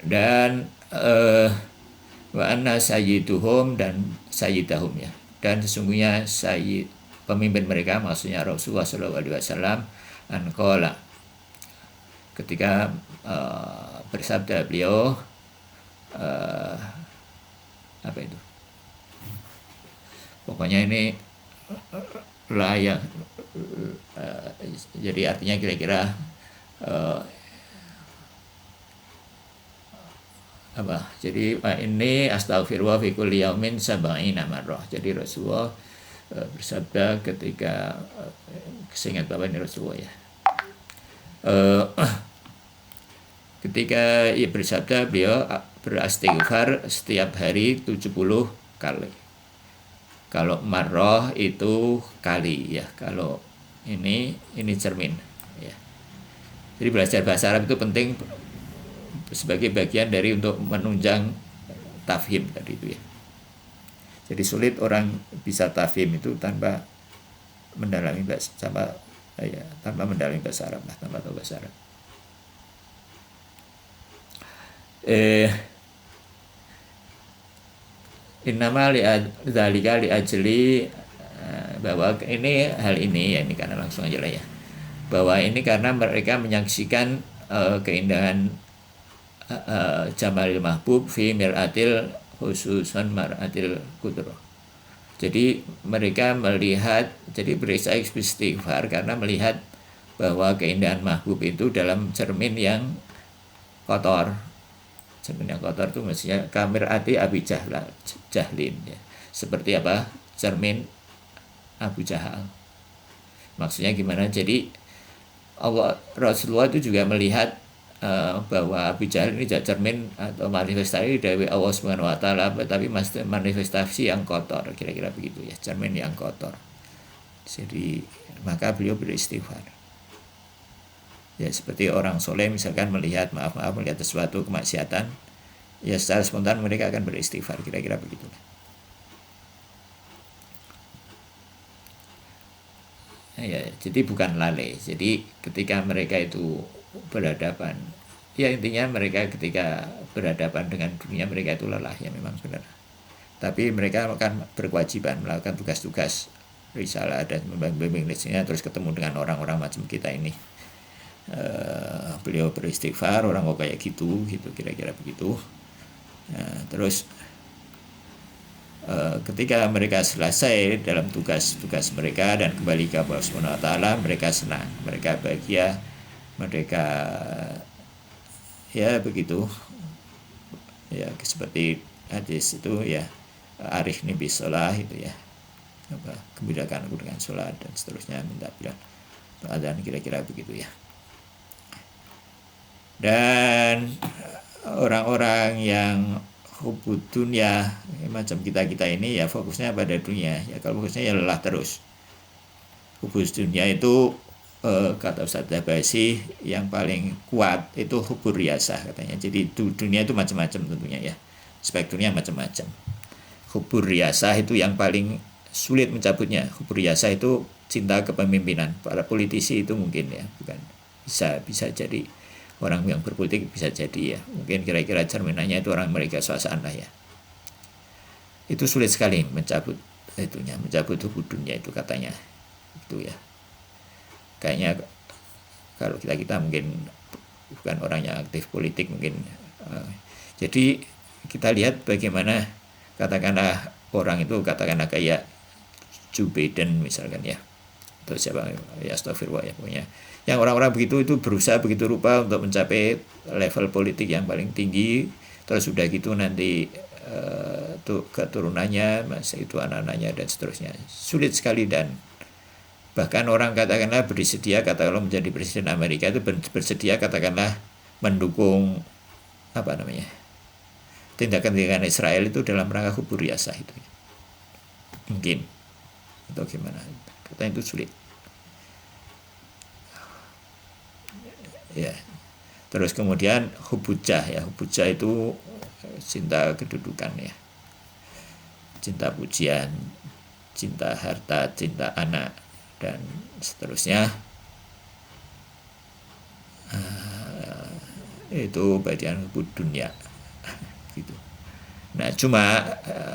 Dan wa anna sayyiduhum, dan sayyidahum ya, dan sesungguhnya sayyid, pemimpin mereka, maksudnya Rasulullah SAW, anqala, ketika bersabda beliau apa itu, pokoknya ini layak, jadi artinya kira-kira apa, jadi ini astaghfirullah fi kulli yaumin sab'ina marrah. Jadi Rasulullah bersabda ketika seingat Bapak ini Rasulullah ya, ketika ia bersabda, beliau beristighfar setiap hari 70 kali. Kalau marrah itu kali ya, kalau ini cermin ya. Jadi belajar bahasa Arab itu penting sebagai bagian dari untuk menunjang tafhim tadi itu ya. Jadi sulit orang bisa tafhim itu tanpa mendalami bahasa, tanpa mendalami bahasa Arab lah, tanpa tahu bahasa Arab. Innama li'adzalika li'ajli, bahwa ini hal ini ya, ini karena langsung aja lah ya, bahwa ini karena mereka menyaksikan keindahan Jamalil Mahbub fi mir'atil khususan mar'atil kudroh. Jadi mereka melihat, jadi beristighfar karena melihat bahwa keindahan mahbub itu dalam cermin yang kotor. Cermin yang kotor itu maksudnya kamirati Abi Jahlin ya. Seperti apa? Cermin Abu Jahal. Maksudnya gimana? Jadi Rasulullah itu juga melihat bahwa Abu Jahal ini cermin atau manifestasi dari Allah Subhanahu wa taala, tapi manifestasi yang kotor, kira-kira begitu ya, cermin yang kotor. Jadi maka beliau beristighfar. Ya seperti orang soleh misalkan melihat melihat sesuatu kemaksiatan, ya secara spontan mereka akan beristighfar, kira-kira begitu. Ya, jadi bukan lalai. Jadi ketika mereka itu berhadapan, ya intinya mereka ketika berhadapan dengan dunia mereka itu lelah ya, memang benar. Tapi mereka akan berkewajiban melakukan tugas-tugas risalah dan membimbing listennya, terus ketemu dengan orang-orang macam kita ini. Beliau beristighfar, orang kok kayak gitu kira-kira begitu. Terus ketika mereka selesai dalam tugas-tugas mereka dan kembali ke Allah Subhanahu wa taala, mereka senang, mereka bahagia, mereka ya begitu. Ya seperti hadis itu ya, arif nih bisolah itu ya, kebidakan aku dengan sholat dan seterusnya, minta bilang dan kira-kira begitu ya. Dan orang-orang yang hubud dunia macam kita ini ya fokusnya pada dunia ya, kalau fokusnya ya lelah terus. Hubud dunia itu kata Ustaz Tabasi yang paling kuat itu hubur riasah katanya. Jadi dunia itu macam-macam tentunya ya, spektrumnya macam-macam. Hubur riasah itu yang paling sulit mencabutnya. Hubur riasah itu cinta kepemimpinan. Para politisi itu mungkin ya, bukan bisa jadi orang yang berpolitik, bisa jadi ya, mungkin kira-kira cerminannya itu orang mereka suasana ya. Itu sulit sekali mencabut itunya, mencabut hubur dunia itu katanya. Itu ya. Kayaknya kalau kita mungkin bukan orang yang aktif politik mungkin. Jadi kita lihat bagaimana katakanlah orang itu katakanlah kayak Joe Biden misalkan ya, atau siapa ya, astagfirullah ya, pokoknya yang orang-orang begitu itu berusaha begitu rupa untuk mencapai level politik yang paling tinggi, terus sudah gitu nanti keturunannya masih itu anak-anaknya dan seterusnya, sulit sekali. Dan bahkan orang katakanlah bersedia katakanlah menjadi presiden Amerika itu bersedia katakanlah mendukung apa namanya tindakan-tindakan Israel itu dalam rangka hubur riasah itu mungkin, atau gimana, katanya itu sulit ya. Terus kemudian hubujah ya, hubujah itu cinta kedudukan ya, cinta pujian, cinta harta, cinta anak dan seterusnya. Itu bagian hubud dunia gitu. Nah cuma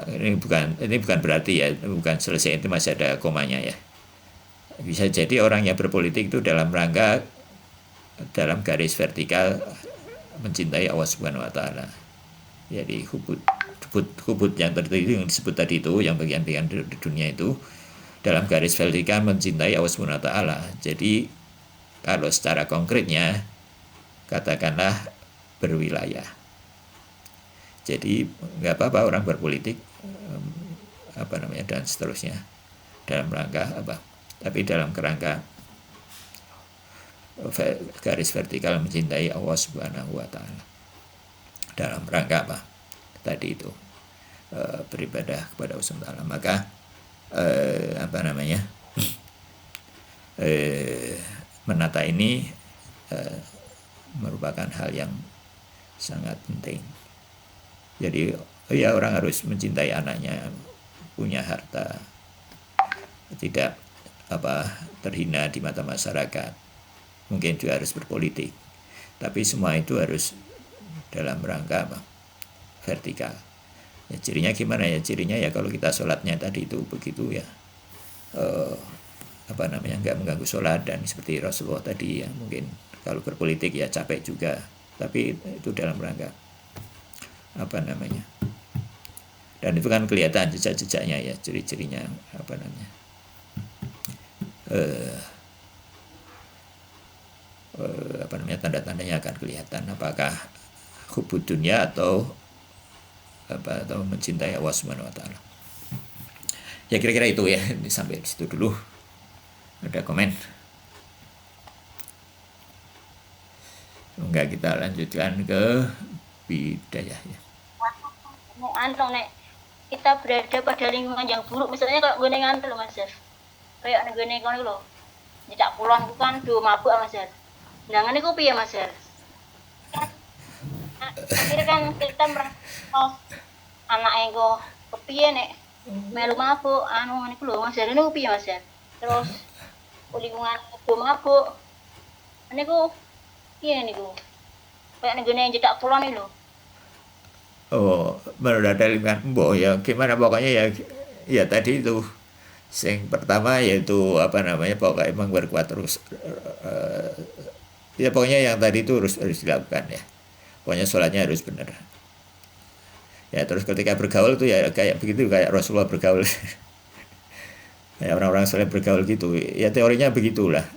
ini bukan berarti ya, bukan selesai, itu masih ada komanya ya. Bisa jadi orang yang berpolitik itu dalam rangka dalam garis vertikal mencintai Allah Subhanahu wa taala. Jadi hubud yang tertentu yang disebut tadi itu, yang bagian-bagian di dunia itu dalam garis vertikal mencintai Allah Subhanahu wa taala. Jadi kalau secara konkretnya katakanlah berwilayah. Jadi nggak apa-apa orang berpolitik apa namanya dan seterusnya dalam rangka apa, tapi dalam kerangka garis vertikal mencintai Allah Subhanahu wa taala. Dalam rangka apa? Tadi itu beribadah kepada Allah Subhanahu wa taala. Maka apa namanya? Menata ini merupakan hal yang sangat penting. Jadi ya orang harus mencintai anaknya, punya harta, tidak apa terhina di mata masyarakat. Mungkin juga harus berpolitik, tapi semua itu harus dalam rangka apa? Vertikal. Ya, cirinya gimana ya? Cirinya ya kalau kita sholatnya tadi itu begitu ya, apa namanya, nggak mengganggu sholat, dan seperti Rasulullah tadi ya, mungkin kalau berpolitik ya capek juga, tapi itu dalam rangka apa namanya, dan itu kan kelihatan jejak-jejaknya ya, ciri-cirinya apa namanya, apa namanya, tanda-tandanya akan kelihatan apakah hubud dunia atau apa, atau mencintai Allah Subhanahu wa taala. Ya kira-kira itu ya, sampai di situ dulu. Ada komen? Enggak, kita lanjutkan ke bidayah ya. Nek kita berada pada lingkungan yang buruk, misalnya kalau gue ngantel Mas Jar, kayak gue kon lho jejak kulon ku kan do mabuk Mas Jar. Jangan niku piye Mas Jar? Akhirnya kan kita merasa anake kok kepiye nek melu mabuk anu niku lho Mas Jar, niku piye Mas Jar? Terus lingkungan do mabuk niku piye niku? Kayak nek jejak kulon iki lho. Oh, menurut lingkungan mbok ya gimana, pokoknya ya tadi itu yang pertama yaitu apa namanya, pokoknya emang berkuat terus, ya pokoknya yang tadi itu harus dilakukan ya, pokoknya sholatnya harus benar. Ya terus ketika bergaul itu ya kayak begitu, kayak Rasulullah bergaul. Kayak orang-orang soleh bergaul gitu. Ya teorinya begitulah.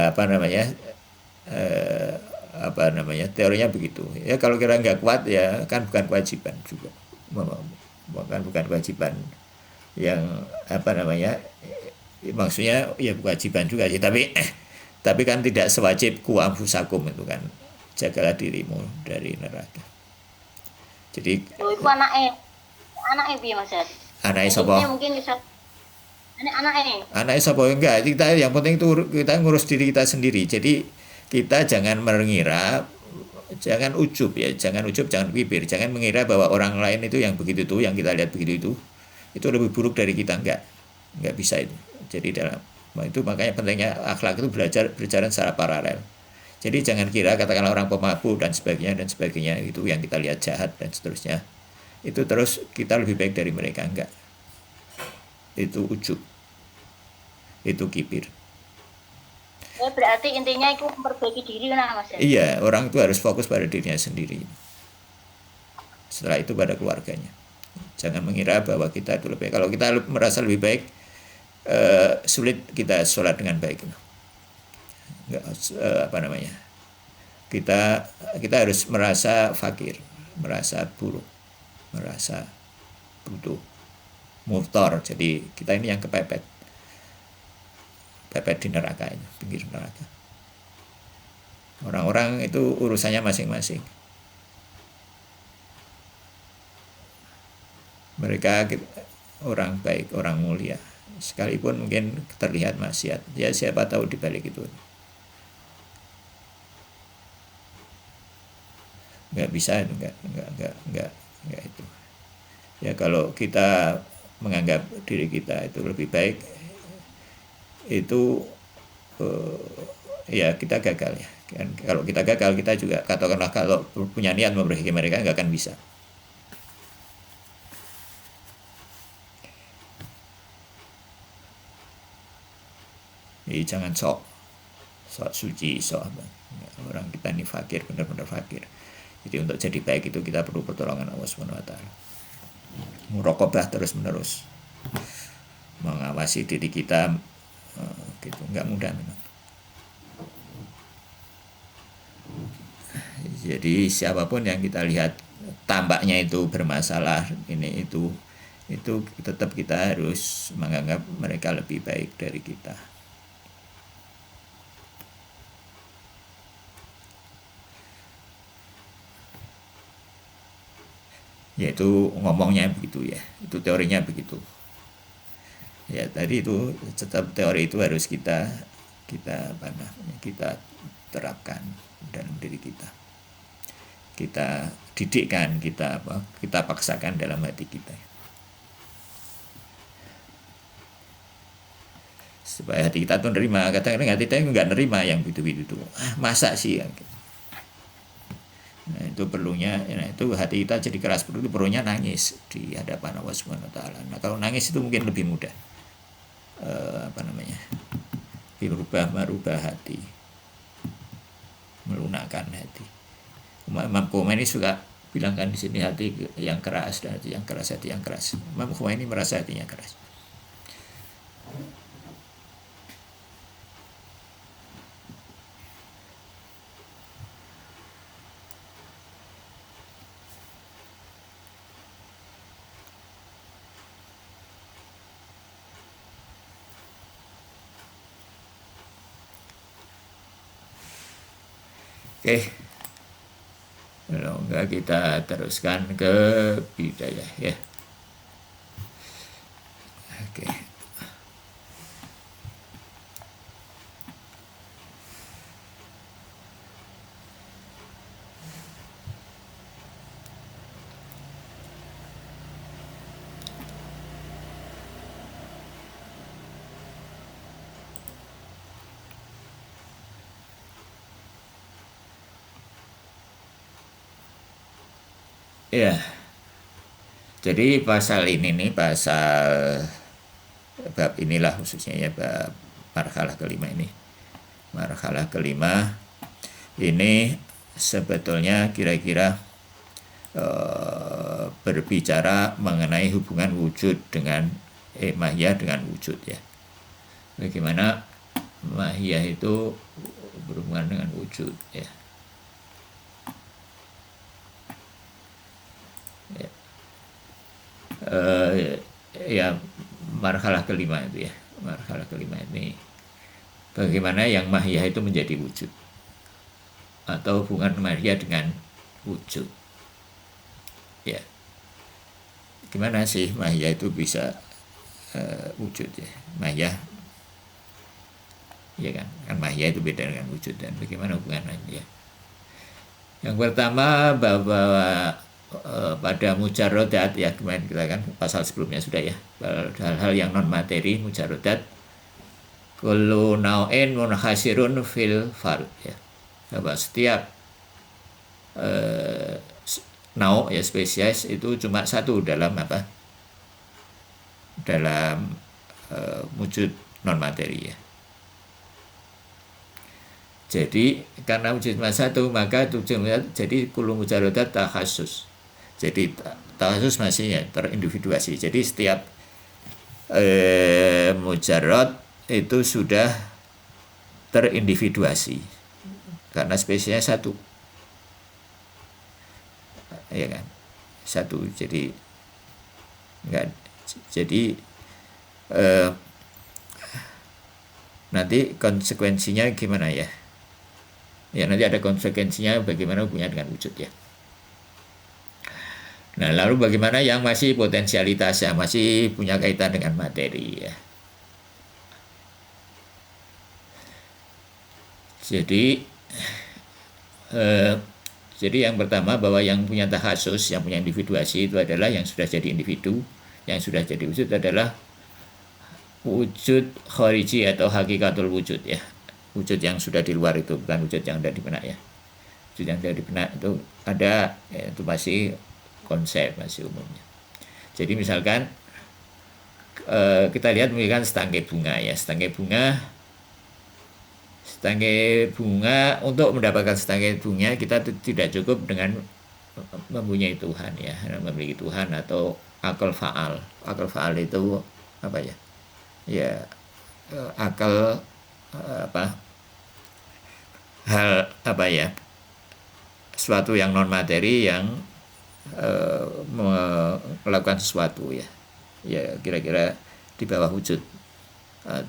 Apa namanya? eh, Apa namanya, teorinya begitu ya. Kalau kira nggak kuat ya kan bukan kewajiban juga, bukan kewajiban yang apa namanya, maksudnya ya kewajiban juga sih, tapi kan tidak sewajib ku anfusakum itu kan, jagalah dirimu dari neraka. Jadi Lho iku anake piye Mas Ed? anak Hidupnya sapa, mungkin bisa anake. anak sapa enggak, kita yang penting itu kita ngurus diri kita sendiri. Jadi kita jangan mengira, jangan ujub ya, jangan ujub, jangan bibir, jangan mengira bahwa orang lain itu yang begitu itu, yang kita lihat begitu itu lebih buruk dari kita. Enggak bisa itu. Jadi dalam itu makanya pentingnya akhlak itu berjalan secara paralel. Jadi jangan kira katakanlah orang pemabuk dan sebagainya itu yang kita lihat jahat dan seterusnya, itu terus kita lebih baik dari mereka. Enggak, itu ujub, itu kibir. Ya berarti intinya itu memperbaiki diri nah Mas Ed. Iya, orang itu harus fokus pada dirinya sendiri, setelah itu pada keluarganya. Jangan mengira bahwa kita itu lebih baik. Kalau kita merasa lebih baik, sulit kita sholat dengan baik. Enggak, apa namanya, kita harus merasa fakir, merasa buruk, merasa butuh, muhtor. Jadi kita ini yang kepepet di neraka, ini pinggir neraka. Orang-orang itu urusannya masing-masing. Mereka orang baik, orang mulia, sekalipun mungkin terlihat maksiat, ya siapa tahu di balik itu. Nggak bisa itu, nggak itu. Ya kalau kita menganggap diri kita itu lebih baik, itu ya kita gagal ya. Kan kalau kita gagal, kita juga katakanlah kalau punya niat memperbaiki mereka nggak akan bisa. Jadi jangan sok suci, sok apa. Orang kita ini fakir, benar-benar fakir. Jadi untuk jadi baik itu kita perlu pertolongan Allah Subhanahu wa taala. Muraqabah terus-menerus. Mengawasi diri kita, gitu. Nggak mudah memang. Jadi siapapun yang kita lihat tampaknya itu bermasalah, ini itu tetap kita harus menganggap mereka lebih baik dari kita. Yaitu ngomongnya begitu ya, itu teorinya begitu. Ya tadi itu tetap teori itu harus kita apa namanya, kita terapkan dalam diri kita. Kita didikkan, kita paksakan dalam hati kita, supaya hati kita tuh nerima. Kadang-kadang hati kita nggak nerima yang begitu-begitu. Masa sih ya? Nah itu perlunya, nah itu hati kita jadi keras, perlunya nangis di hadapan Allah Subhanahu wa taala. Nah kalau nangis itu mungkin lebih mudah, apa namanya, merubah hati, melunakkan hati. Imam Khomeini suka bilangkan di sini, hati yang keras dan hati yang keras, hati yang keras. Imam Khomeini merasa hatinya keras. Oke, kalau enggak kita teruskan ke bidayah ya. Oke. Ya, jadi pasal ini nih, pasal bab inilah khususnya ya, bab marhalah kelima ini. Marhalah kelima ini sebetulnya kira-kira berbicara mengenai hubungan wujud dengan mahiyah dengan wujud ya. Bagaimana mahiyah itu berhubungan dengan wujud ya. Ya marhalah kelima itu ya. Marhalah kelima ini bagaimana yang mahiyah itu menjadi wujud atau hubungan mahiyah dengan wujud ya. Gimana sih mahiyah itu bisa wujud ya. Mahiyah ya kan mahiyah itu beda dengan wujud, dan bagaimana hubungannya ya. Yang pertama bahwa pada mujarrodat ya, kemarin kita kan pasal sebelumnya sudah ya, hal-hal yang non materi mujarrodat kullu nau'in munhasirun fil fard ya, bahwa setiap nau ya spesies itu cuma satu dalam apa, dalam wujud non materi ya. Jadi karena wujud cuma satu, maka tujuan jadi kullu mujarrodat takhasus. Jadi takhasus masih ya, terindividuasi. Jadi setiap mujarrad itu sudah terindividuasi karena spesiesnya satu, ya kan, satu. Jadi enggak, jadi nanti konsekuensinya gimana ya? Ya nanti ada konsekuensinya bagaimana hubungannya dengan wujud ya. Nah lalu bagaimana yang masih potensialitasnya, masih punya kaitan dengan materi ya. Jadi yang pertama bahwa yang punya takhasus, yang punya individuasi itu adalah yang sudah jadi individu, yang sudah jadi wujud adalah wujud khariji atau hakikatul wujud ya. Wujud yang sudah di luar itu, bukan wujud yang ada di benak ya. Wujud yang ada di benak itu ada ya, itu masih konsep, masih umumnya. Jadi misalkan kita lihat misalkan setangkai bunga ya, setangkai bunga, untuk mendapatkan setangkai bunga kita tidak cukup dengan mempunyai Tuhan ya, memiliki Tuhan atau akal faal. Akal faal itu apa ya? Ya akal hal apa ya, suatu yang non materi yang melakukan sesuatu ya, kira-kira di bawah wujud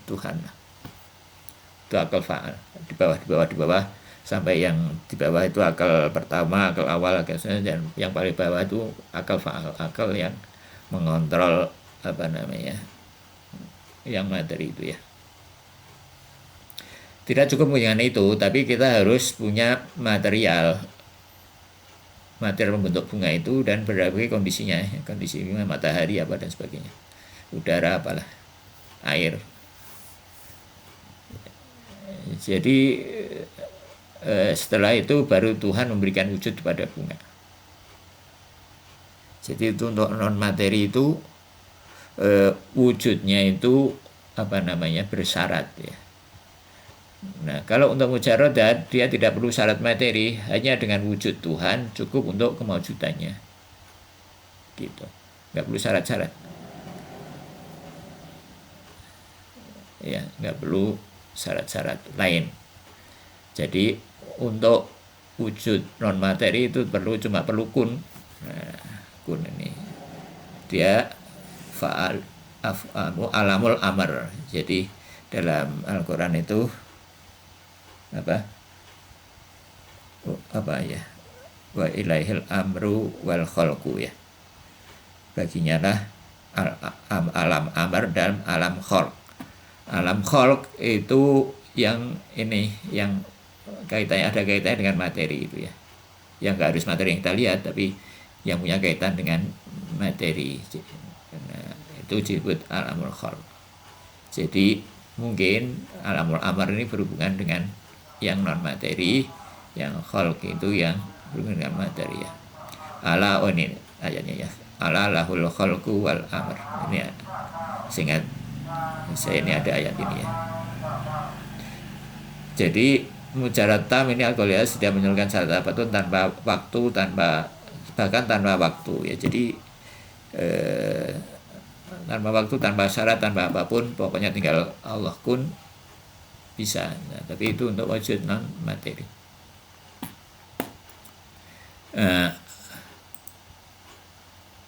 Tuhan. Itu akal faal, di bawah sampai yang di bawah itu akal pertama, akal awal, dan yang paling bawah itu akal faal, akal yang mengontrol yang materi itu ya. Tidak cukup dengan itu, tapi kita harus punya material membentuk bunga itu dan berbagai kondisinya, kondisi matahari apa dan sebagainya, udara apalah, air. Jadi setelah itu baru Tuhan memberikan wujud kepada bunga. Jadi itu untuk non materi itu wujudnya itu bersyarat ya. Nah, kalau untuk mujarrodat dia tidak perlu syarat materi, hanya dengan wujud Tuhan cukup untuk kemawujudannya. Gitu. Nggak perlu syarat-syarat. Ya, nggak perlu syarat-syarat lain. Jadi untuk wujud non materi itu cuma perlu kun. Nah, kun ini dia fa'al alamul amr. Jadi dalam Al-Qur'an itu wa ilaihil amru wal khalqu ya, baginya lah alam amr dan alam khalq. Alam khalq itu yang ini, yang ada kaitannya dengan materi itu ya, yang nggak harus materi yang kita lihat, tapi yang punya kaitan dengan materi. Nah, itu disebut alamul khalq. Jadi mungkin alamul amr ini berhubungan dengan yang non materi, yang khalq itu yang berhubungan dengan materi ya. Ala ini ayatnya ya. Ala lahul khalqu wal amr. Ini ya. Seingat saya ini ada ayat ini ya. Jadi mujarrad tam ini Al-Qur'an sudah menyebutkan syarat apa itu tanpa waktu, tanpa bahkan tanpa waktu ya. Jadi tanpa waktu, tanpa syarat, tanpa apapun, pokoknya tinggal Allah kun bisa. Nah, tapi itu untuk wujud non materi.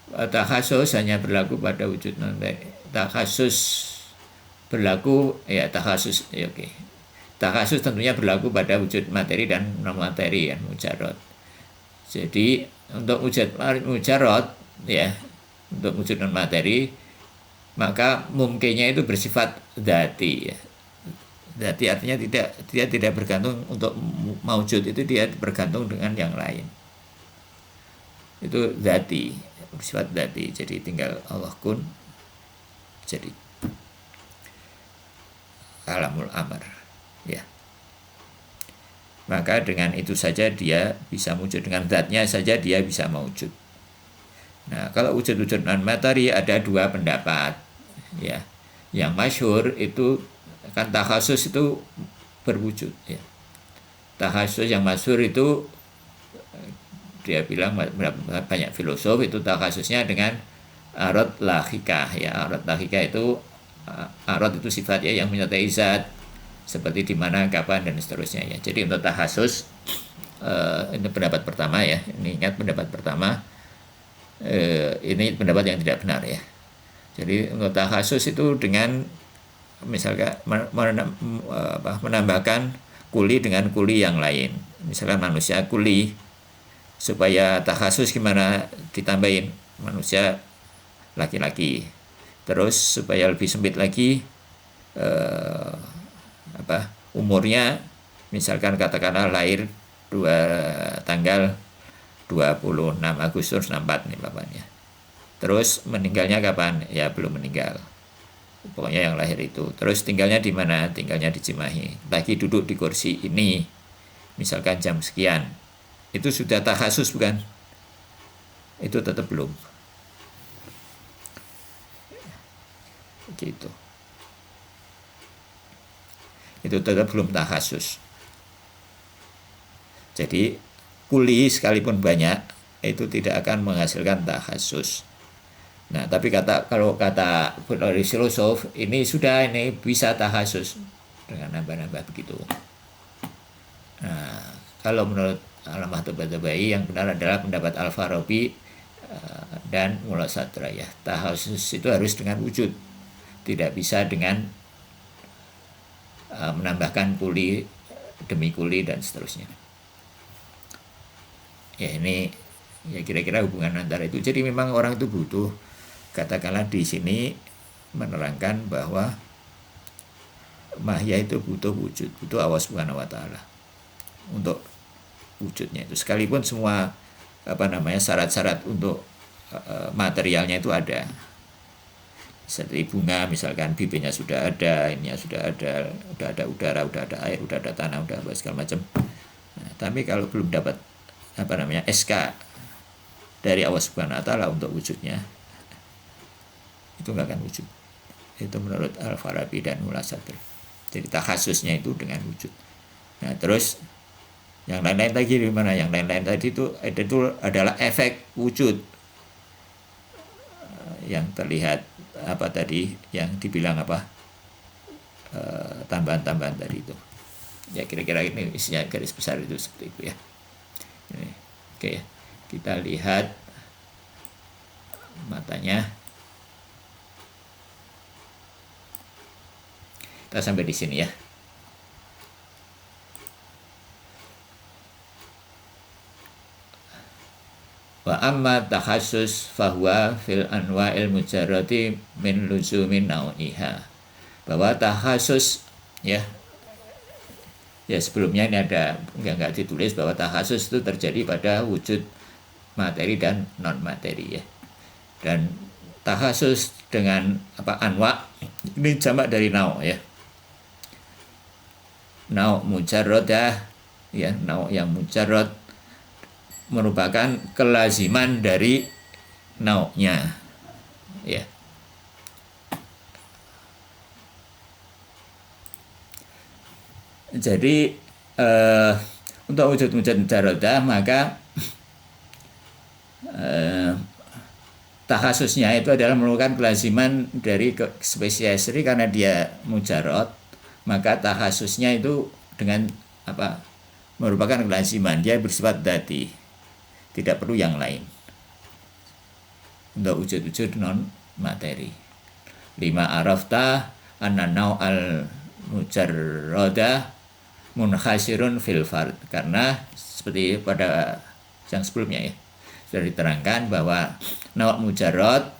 Takhasus hanya berlaku pada wujud non materi. Takhasus berlaku ya, takhasus ya, oke. Takhasus tentunya berlaku pada wujud materi dan non materi kan, mujarrad. Jadi untuk wujud mujarrad ya, untuk wujud non materi, maka mungkinnya itu bersifat dzati ya. Dzati artinya dia tidak bergantung, untuk maujud itu dia bergantung dengan yang lain. Itu dzati, bersifat dzati. Jadi tinggal Allah kun jadi kalamul amr ya. Maka dengan itu saja dia bisa wujud, dengan zatnya saja dia bisa mewujud. Nah, kalau wujud-wujud non materi ada dua pendapat ya. Yang masyhur itu kan takhasus itu berwujud ya. Takhasus yang masyhur itu dia bilang, banyak filosof itu takhasusnya dengan arad lahikah ya. Arad lahikah itu, arad itu sifat ya yang menyertai zat, seperti di mana, kapan, dan seterusnya ya. Jadi untuk takhasus ini pendapat pertama ya. Ini ingat pendapat pertama, ini pendapat yang tidak benar ya. Jadi untuk takhasus itu dengan misalkan menambahkan kuli dengan kuli yang lain. Misalkan manusia kuli, supaya takhasus gimana ditambahin manusia laki-laki. Terus supaya lebih sempit lagi umurnya, misalkan katakanlah lahir tanggal 26 Agustus 64 nih bapaknya. Terus meninggalnya kapan? Ya belum meninggal. Pokoknya yang lahir itu. Terus tinggalnya di mana? Tinggalnya di Cimahi. Lagi duduk di kursi ini, misalkan jam sekian. Itu sudah takhasus bukan? Itu tetap belum. Gitu. Itu tetap belum takhasus. Jadi kuli sekalipun banyak itu tidak akan menghasilkan takhasus. Nah, tapi kalau kata filosof ini bisa takhasus dengan nambah-nambah begitu. Nah, kalau menurut Alamah Tabatabai yang benar adalah pendapat Al-Farabi dan Mullah Sadra ya. Takhasus itu harus dengan wujud, tidak bisa dengan menambahkan kuli demi kuli dan seterusnya. Ya ini ya kira-kira hubungan antara itu. Jadi memang orang itu butuh, katakanlah di sini menerangkan bahwa mahya itu butuh wujud, butuh Allah Subhanahu wa taala untuk wujudnya itu. Sekalipun semua syarat-syarat untuk materialnya itu ada. Seperti bunga misalkan bibitnya sudah ada, ininya sudah ada udara, udah ada air, udah ada tanah, udah apa segala macam. Nah, tapi kalau belum dapat SK dari Allah Subhanahu wa taala untuk wujudnya, itu nggak akan wujud. Itu menurut Al-Farabi dan Mullah Sadr. Jadi takhasusnya itu dengan wujud. Nah, terus yang lain-lain tadi di mana? Yang lain-lain tadi itu adalah efek wujud yang terlihat yang dibilang tambahan-tambahan tadi itu. Ya kira-kira ini isinya garis besar itu seperti itu ya. Oke ya. Kita lihat matanya. Kita sampai di sini ya. Wa amma takhasus fahuwa fil anwa'il mujarrati min luzumin nau'iha. Bahwa takhasus ya sebelumnya ini ada enggak ditulis bahwa takhasus itu terjadi pada wujud materi dan non materi ya. Dan takhasus dengan anwa ini jamak dari nau ya. Nau mujarradah ya, nau yang mujarrad merupakan kelaziman dari nau'nya ya. Jadi untuk wujud-wujud mujarradah maka takhasusnya itu adalah merupakan kelaziman dari spesies. Jadi karena dia mujarot, maka takhasusnya itu dengan apa merupakan kelaziman, dia bersifat dati, tidak perlu yang lain untuk wujud-wujud non materi. 5 arafta anna al mujarroda munkhasirun fil fard, karena seperti pada yang sebelumnya ya sudah diterangkan bahwa nawa mujarrad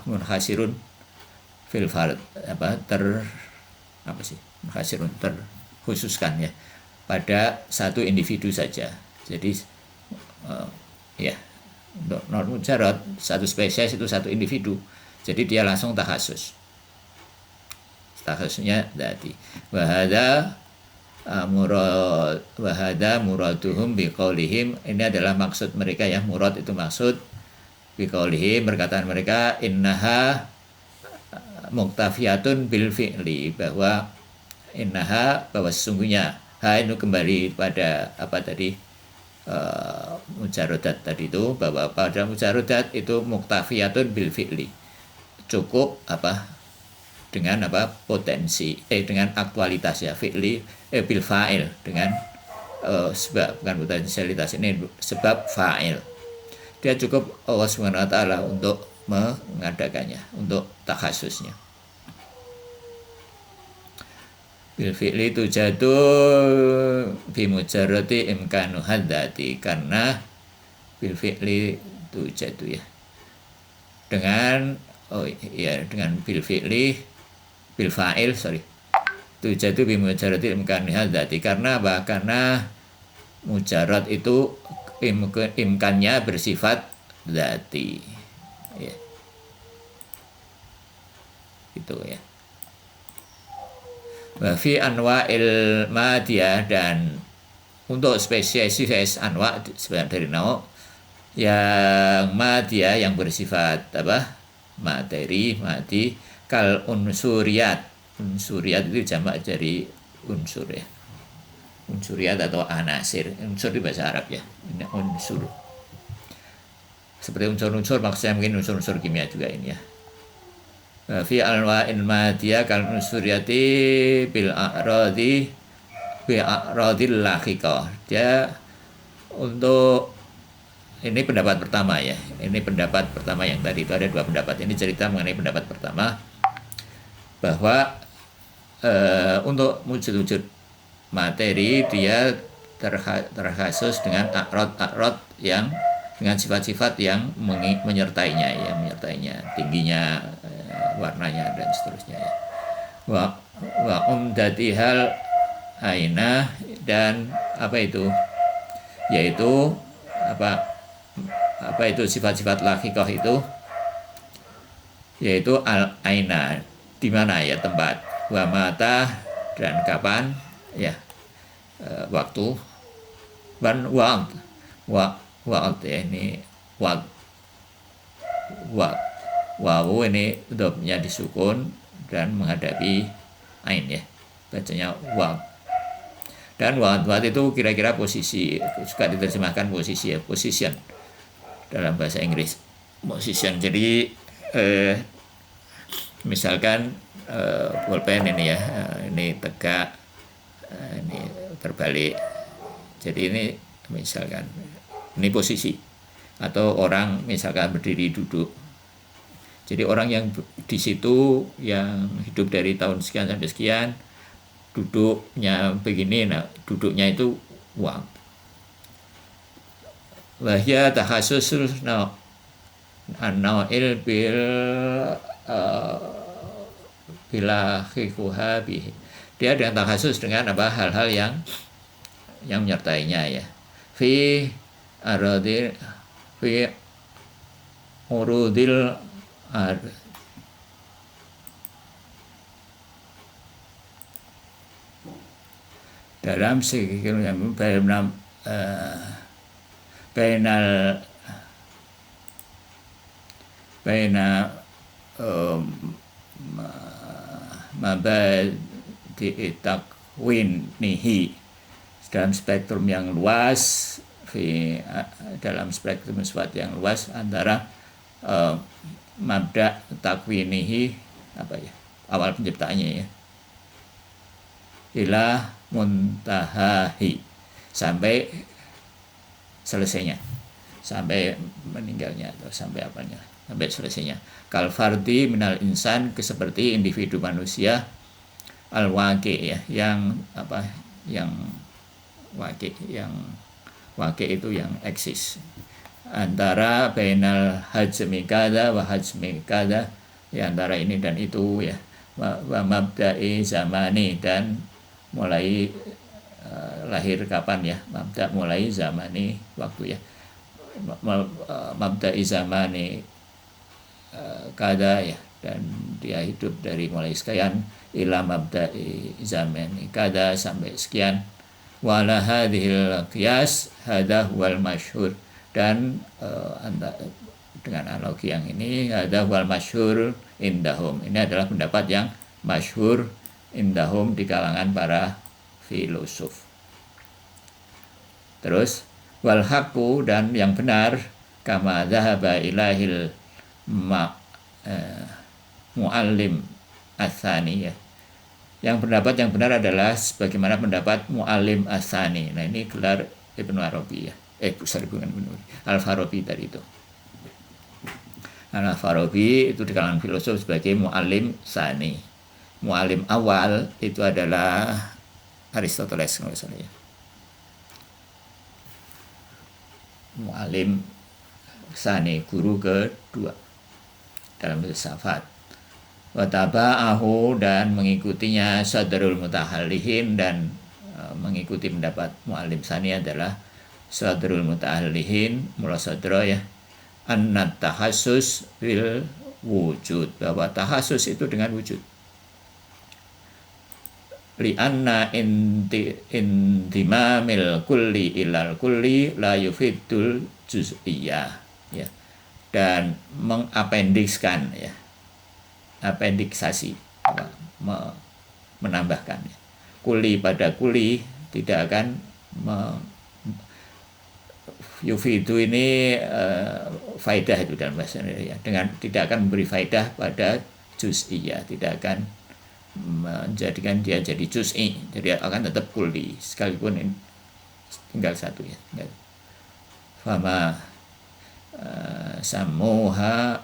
munkhasirun fil fard, munkhasirun terkhususkan ya pada satu individu saja. Jadi ya untuk non mujarrad satu spesies itu satu individu, jadi dia langsung takhasusnya tadi. Wahada muraduhum biqaulihim, ini adalah maksud mereka ya, murad itu maksud, biqaulihim perkataan mereka, innaha muktafiyatun bil fi'li, bahwa sesungguhnya itu kembali pada mujarodat tadi itu, bahwa pada mujarodat itu muktafiyatun bil fi'li, cukup dengan potensi dengan aktualitas ya, fi'li bil fa'il, dengan sebab, bukan potensialitas, ini sebab fa'il, dia cukup Allah Subhanahu wa taala untuk mengadakannya, untuk takhasusnya. Bil fi'li tujadu bi mujarrati imkanu haddati, karena bil fi'li tujadu ya, dengan dengan bil fi'li bil fa'il tujadu bi mujarrati imkanu haddati, karena mujarrad itu imkannya bersifat dzati ya, itu ya. Wa fi anwa'il madiyah, dan untuk spesies anwa dari nawa yang madiyah yang bersifat materi, madi, kal unsuriyat itu jamak dari unsur ya, unsuriyat atau anasir. Unsur di bahasa Arab ya, ini unsur, seperti unsur-unsur, maksudnya mungkin unsur-unsur kimia juga ini ya. Fi alwa'il madiyah kal unsuriyati bil a'radil lahiqah, dia untuk ini pendapat pertama ya, ini pendapat pertama yang tadi itu ada dua pendapat, ini cerita mengenai pendapat pertama, bahwa untuk wujud-wujud materi dia terkhusus dengan a'rad yang dengan sifat-sifat yang menyertainya, tingginya, warnanya dan seterusnya ya. Wa umdatihal aina, dan yaitu itu sifat-sifat lahiqah itu, yaitu al aina, di mana ya tempat, wa mata, dan kapan ya, waktu, dan wa'ad ya, ini wawu ini dhamnya disukun dan menghadapi ain ya, bacanya wa'ad. Dan wa'ad itu kira-kira posisi, suka diterjemahkan posisi ya, position dalam bahasa Inggris, position. Jadi misalkan pulpen ini ya, ini tegak, ini terbalik, jadi ini misalkan ini posisi, atau orang misalkan berdiri duduk, jadi orang yang di situ yang hidup dari tahun sekian sampai sekian, duduknya begini, nah duduknya itu wa'ad. Wahya takhasus an-naw'il bila khikuha bih, dia dengan takhasus dengan hal-hal yang menyertainya ya. Fi aradil fi urudil dalam segi baina mabadi takwinihi, dalam spektrum yang luas, dalam spektrum sifat yang luas antara mabda takwinihi awal penciptaannya ya, ila muntahahi sampai selesainya, sampai meninggalnya atau sampai sampai selesainya. Kal fardi minal insan, seperti individu manusia, al waqi ya, yang waqi itu yang eksis, antara bainal hajmi kada wa hajmi kada, ya antara ini dan itu ya, wa mabda'i zamani, dan mulai lahir kapan ya, mabda mulai zamani waktu ya, mabda'i zamani kada ya, dan dia hidup dari mulai sekian ila mabda'i zamani kada sampai sekian. Wala hadhil qiyas hadha wal masyhur, dan dengan analogi yang ini, hadha wal masyhur indahum, ini adalah pendapat yang masyhur indahum di kalangan para filosof. Terus wal haqqu, dan yang benar, kama dhahaba ilahil muallim asani ya, yang pendapat yang benar adalah sebagaimana pendapat muallim asani. Nah ini gelar Ibnu Arabi ya, bukan Al-Farabi tadi itu. Al-Farabi itu di kalangan filosof sebagai muallim sani. Muallim awal itu adalah Aristoteles kalau salah ya. Muallim sani, guru kedua dalam filsafat. Wa taba'ahu, dan mengikutinya sadrul mutahallihin, dan mengikuti pendapat muallim sani adalah sadrul mutahallihin, mula sadra ya, annat tahassus bil wujud, bahwa tahassus itu dengan wujud. Li anna intimamil kulli ilal kulli la yufidul juz'iyah ya, dan mengapendikskan ya, apendiksasi, menambahkan ya, kuli pada kuli tidak akan yufidu ini faidah itu dalam bahasa Indonesia, dengan tidak akan memberi faidah pada juz'iyah, tidak akan menjadikan dia jadi juz'i, jadi akan tetap kuli sekalipun tinggal satu ya, tinggal. Fama samuha,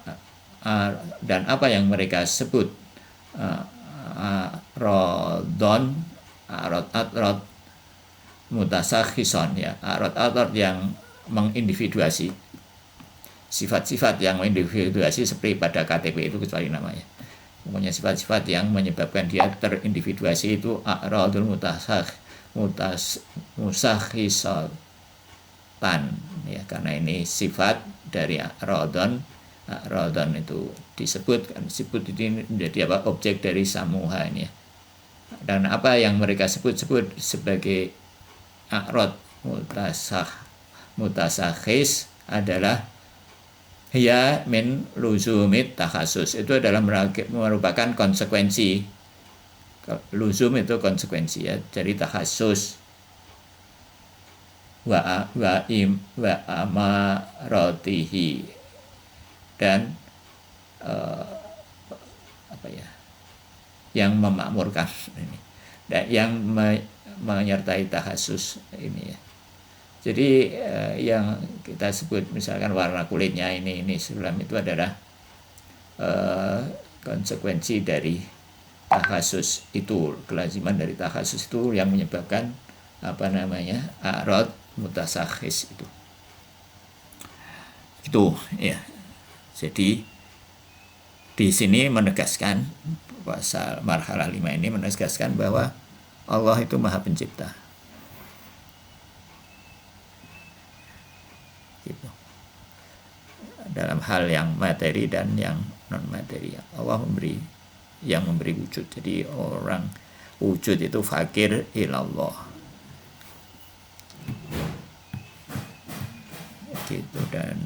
dan apa yang mereka sebut rodon, arod mutasakhison ya, arod yang mengindividuasi, sifat-sifat yang mengindividuasi seperti pada KTP itu, kecuali namanya, pokoknya sifat-sifat yang menyebabkan dia terindividuasi itu arodul musakhisotan ya, karena ini sifat dari rodon itu disebut ini menjadi apa, objek dari samuha ini ya. Dan apa yang mereka sebut sebagai a'rad mutasakhis adalah ya min luzumit takhasus, itu adalah merupakan konsekuensi. Luzum itu konsekuensi ya, jadi takhasus wa amaratihi, dan yang memakmurkan ini, dan yang menyertai tahasus ini ya. Jadi yang kita sebut misalkan warna kulitnya ini sulam, itu adalah konsekuensi dari tahasus itu, kelaziman dari tahasus itu yang menyebabkan a'rad mutasakhis itu ya. Jadi di sini menegaskan, pasal marhalah 5 ini menegaskan bahwa Allah itu Maha Pencipta. Gitu. Dalam hal yang materi dan yang non materi, Allah yang memberi wujud. Jadi orang wujud itu fakir ilallah. Gitu. Dan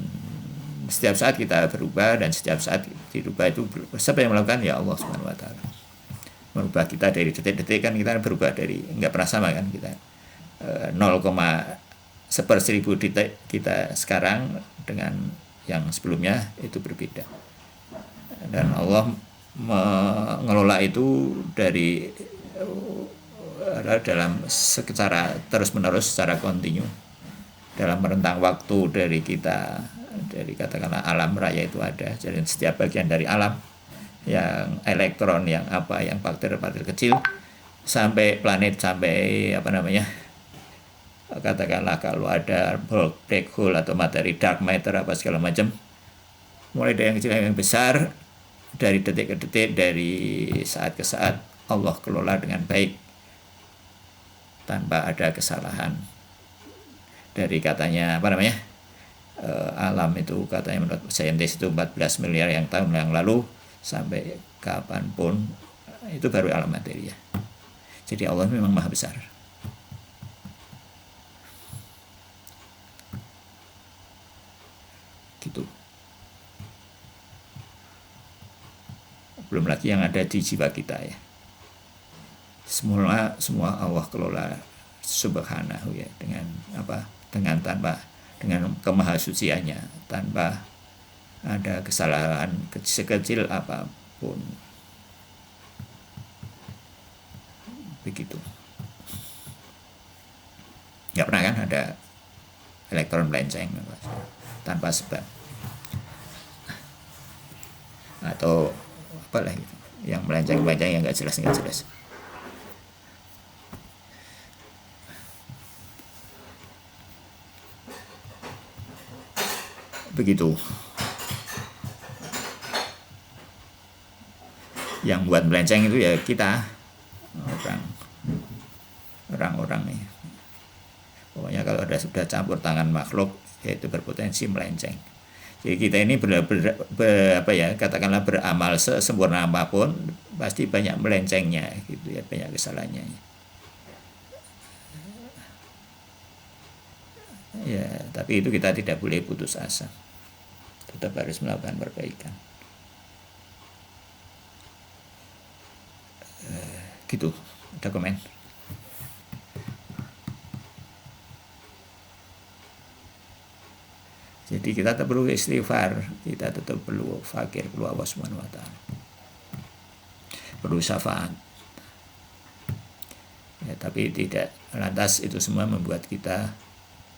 setiap saat kita berubah, dan setiap saat dirubah itu siapa yang melakukan? Ya Allah Subhanahu wa taala. Merubah kita dari detik-detik, kan kita berubah dari enggak pernah sama kan, kita 0,1 1/1000 kita sekarang dengan yang sebelumnya itu berbeda. Dan Allah mengelola itu dari dalam secara terus-menerus, secara kontinu dalam rentang waktu dari katakanlah alam raya itu ada. Jadi setiap bagian dari alam, yang elektron, yang apa, yang partikel kecil, sampai planet, sampai katakanlah kalau ada black hole atau materi dark matter apa segala macam, mulai dari yang kecil yang besar, dari detik ke detik, dari saat ke saat, Allah kelola dengan baik tanpa ada kesalahan. Dari katanya alam itu katanya menurut saintis itu 14 miliar yang tahun yang lalu sampai kapanpun itu baru alam materi ya. Jadi Allah memang maha besar. Gitu. Belum lagi yang ada di jiwa kita ya. Semua Allah kelola subhanahu ya, dengan kemahasuciannya, tanpa ada kesalahan sekecil apapun. Begitu. Nggak pernah kan ada elektron melenceng tanpa sebab, atau apalah gitu, yang melenceng yang nggak jelas. Begitu. Yang buat melenceng itu ya kita orang-orang nih. Pokoknya kalau sudah campur tangan makhluk, yaitu berpotensi melenceng. Jadi kita ini katakanlah beramal sesempurna apapun, pasti banyak melencengnya gitu ya, banyak kesalahannya. Ya, tapi itu kita tidak boleh putus asa. Tetap harus melakukan perbaikan. Gitu, ada komen? Jadi kita tetap perlu istighfar, kita tetap perlu fakir, perlu Allah Subhanahu wa Ta'ala, perlu syafaat. Ya, tapi tidak lantas itu semua membuat kita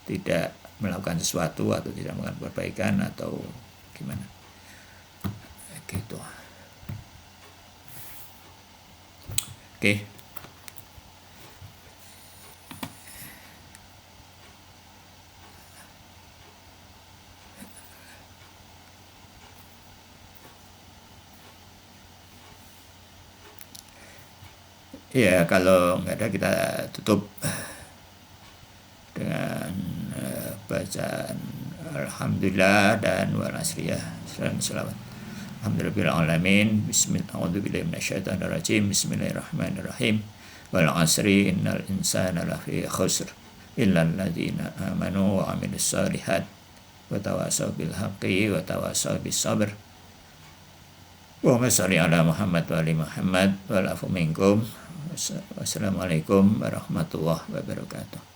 tidak melakukan sesuatu atau tidak melakukan perbaikan atau gimana. Gitu. Oke. Ya, kalau nggak ada kita tutup dengan bacaan Alhamdulillah dan wal asriyah. Selawat. Alhamdulillahirrahmanirrahim. Bismillahirrahmanirrahim. Bismillahirrahmanirrahim. Wal asri innal insana lafi khusr illa alladzina amanu wa amilus solihat wa tawasaw bil haqqi wa tawasaw bis sabr. Wa sholli ala Muhammad wa ali Muhammad wa afu minkum. Wassalamualaikum warahmatullahi wabarakatuh.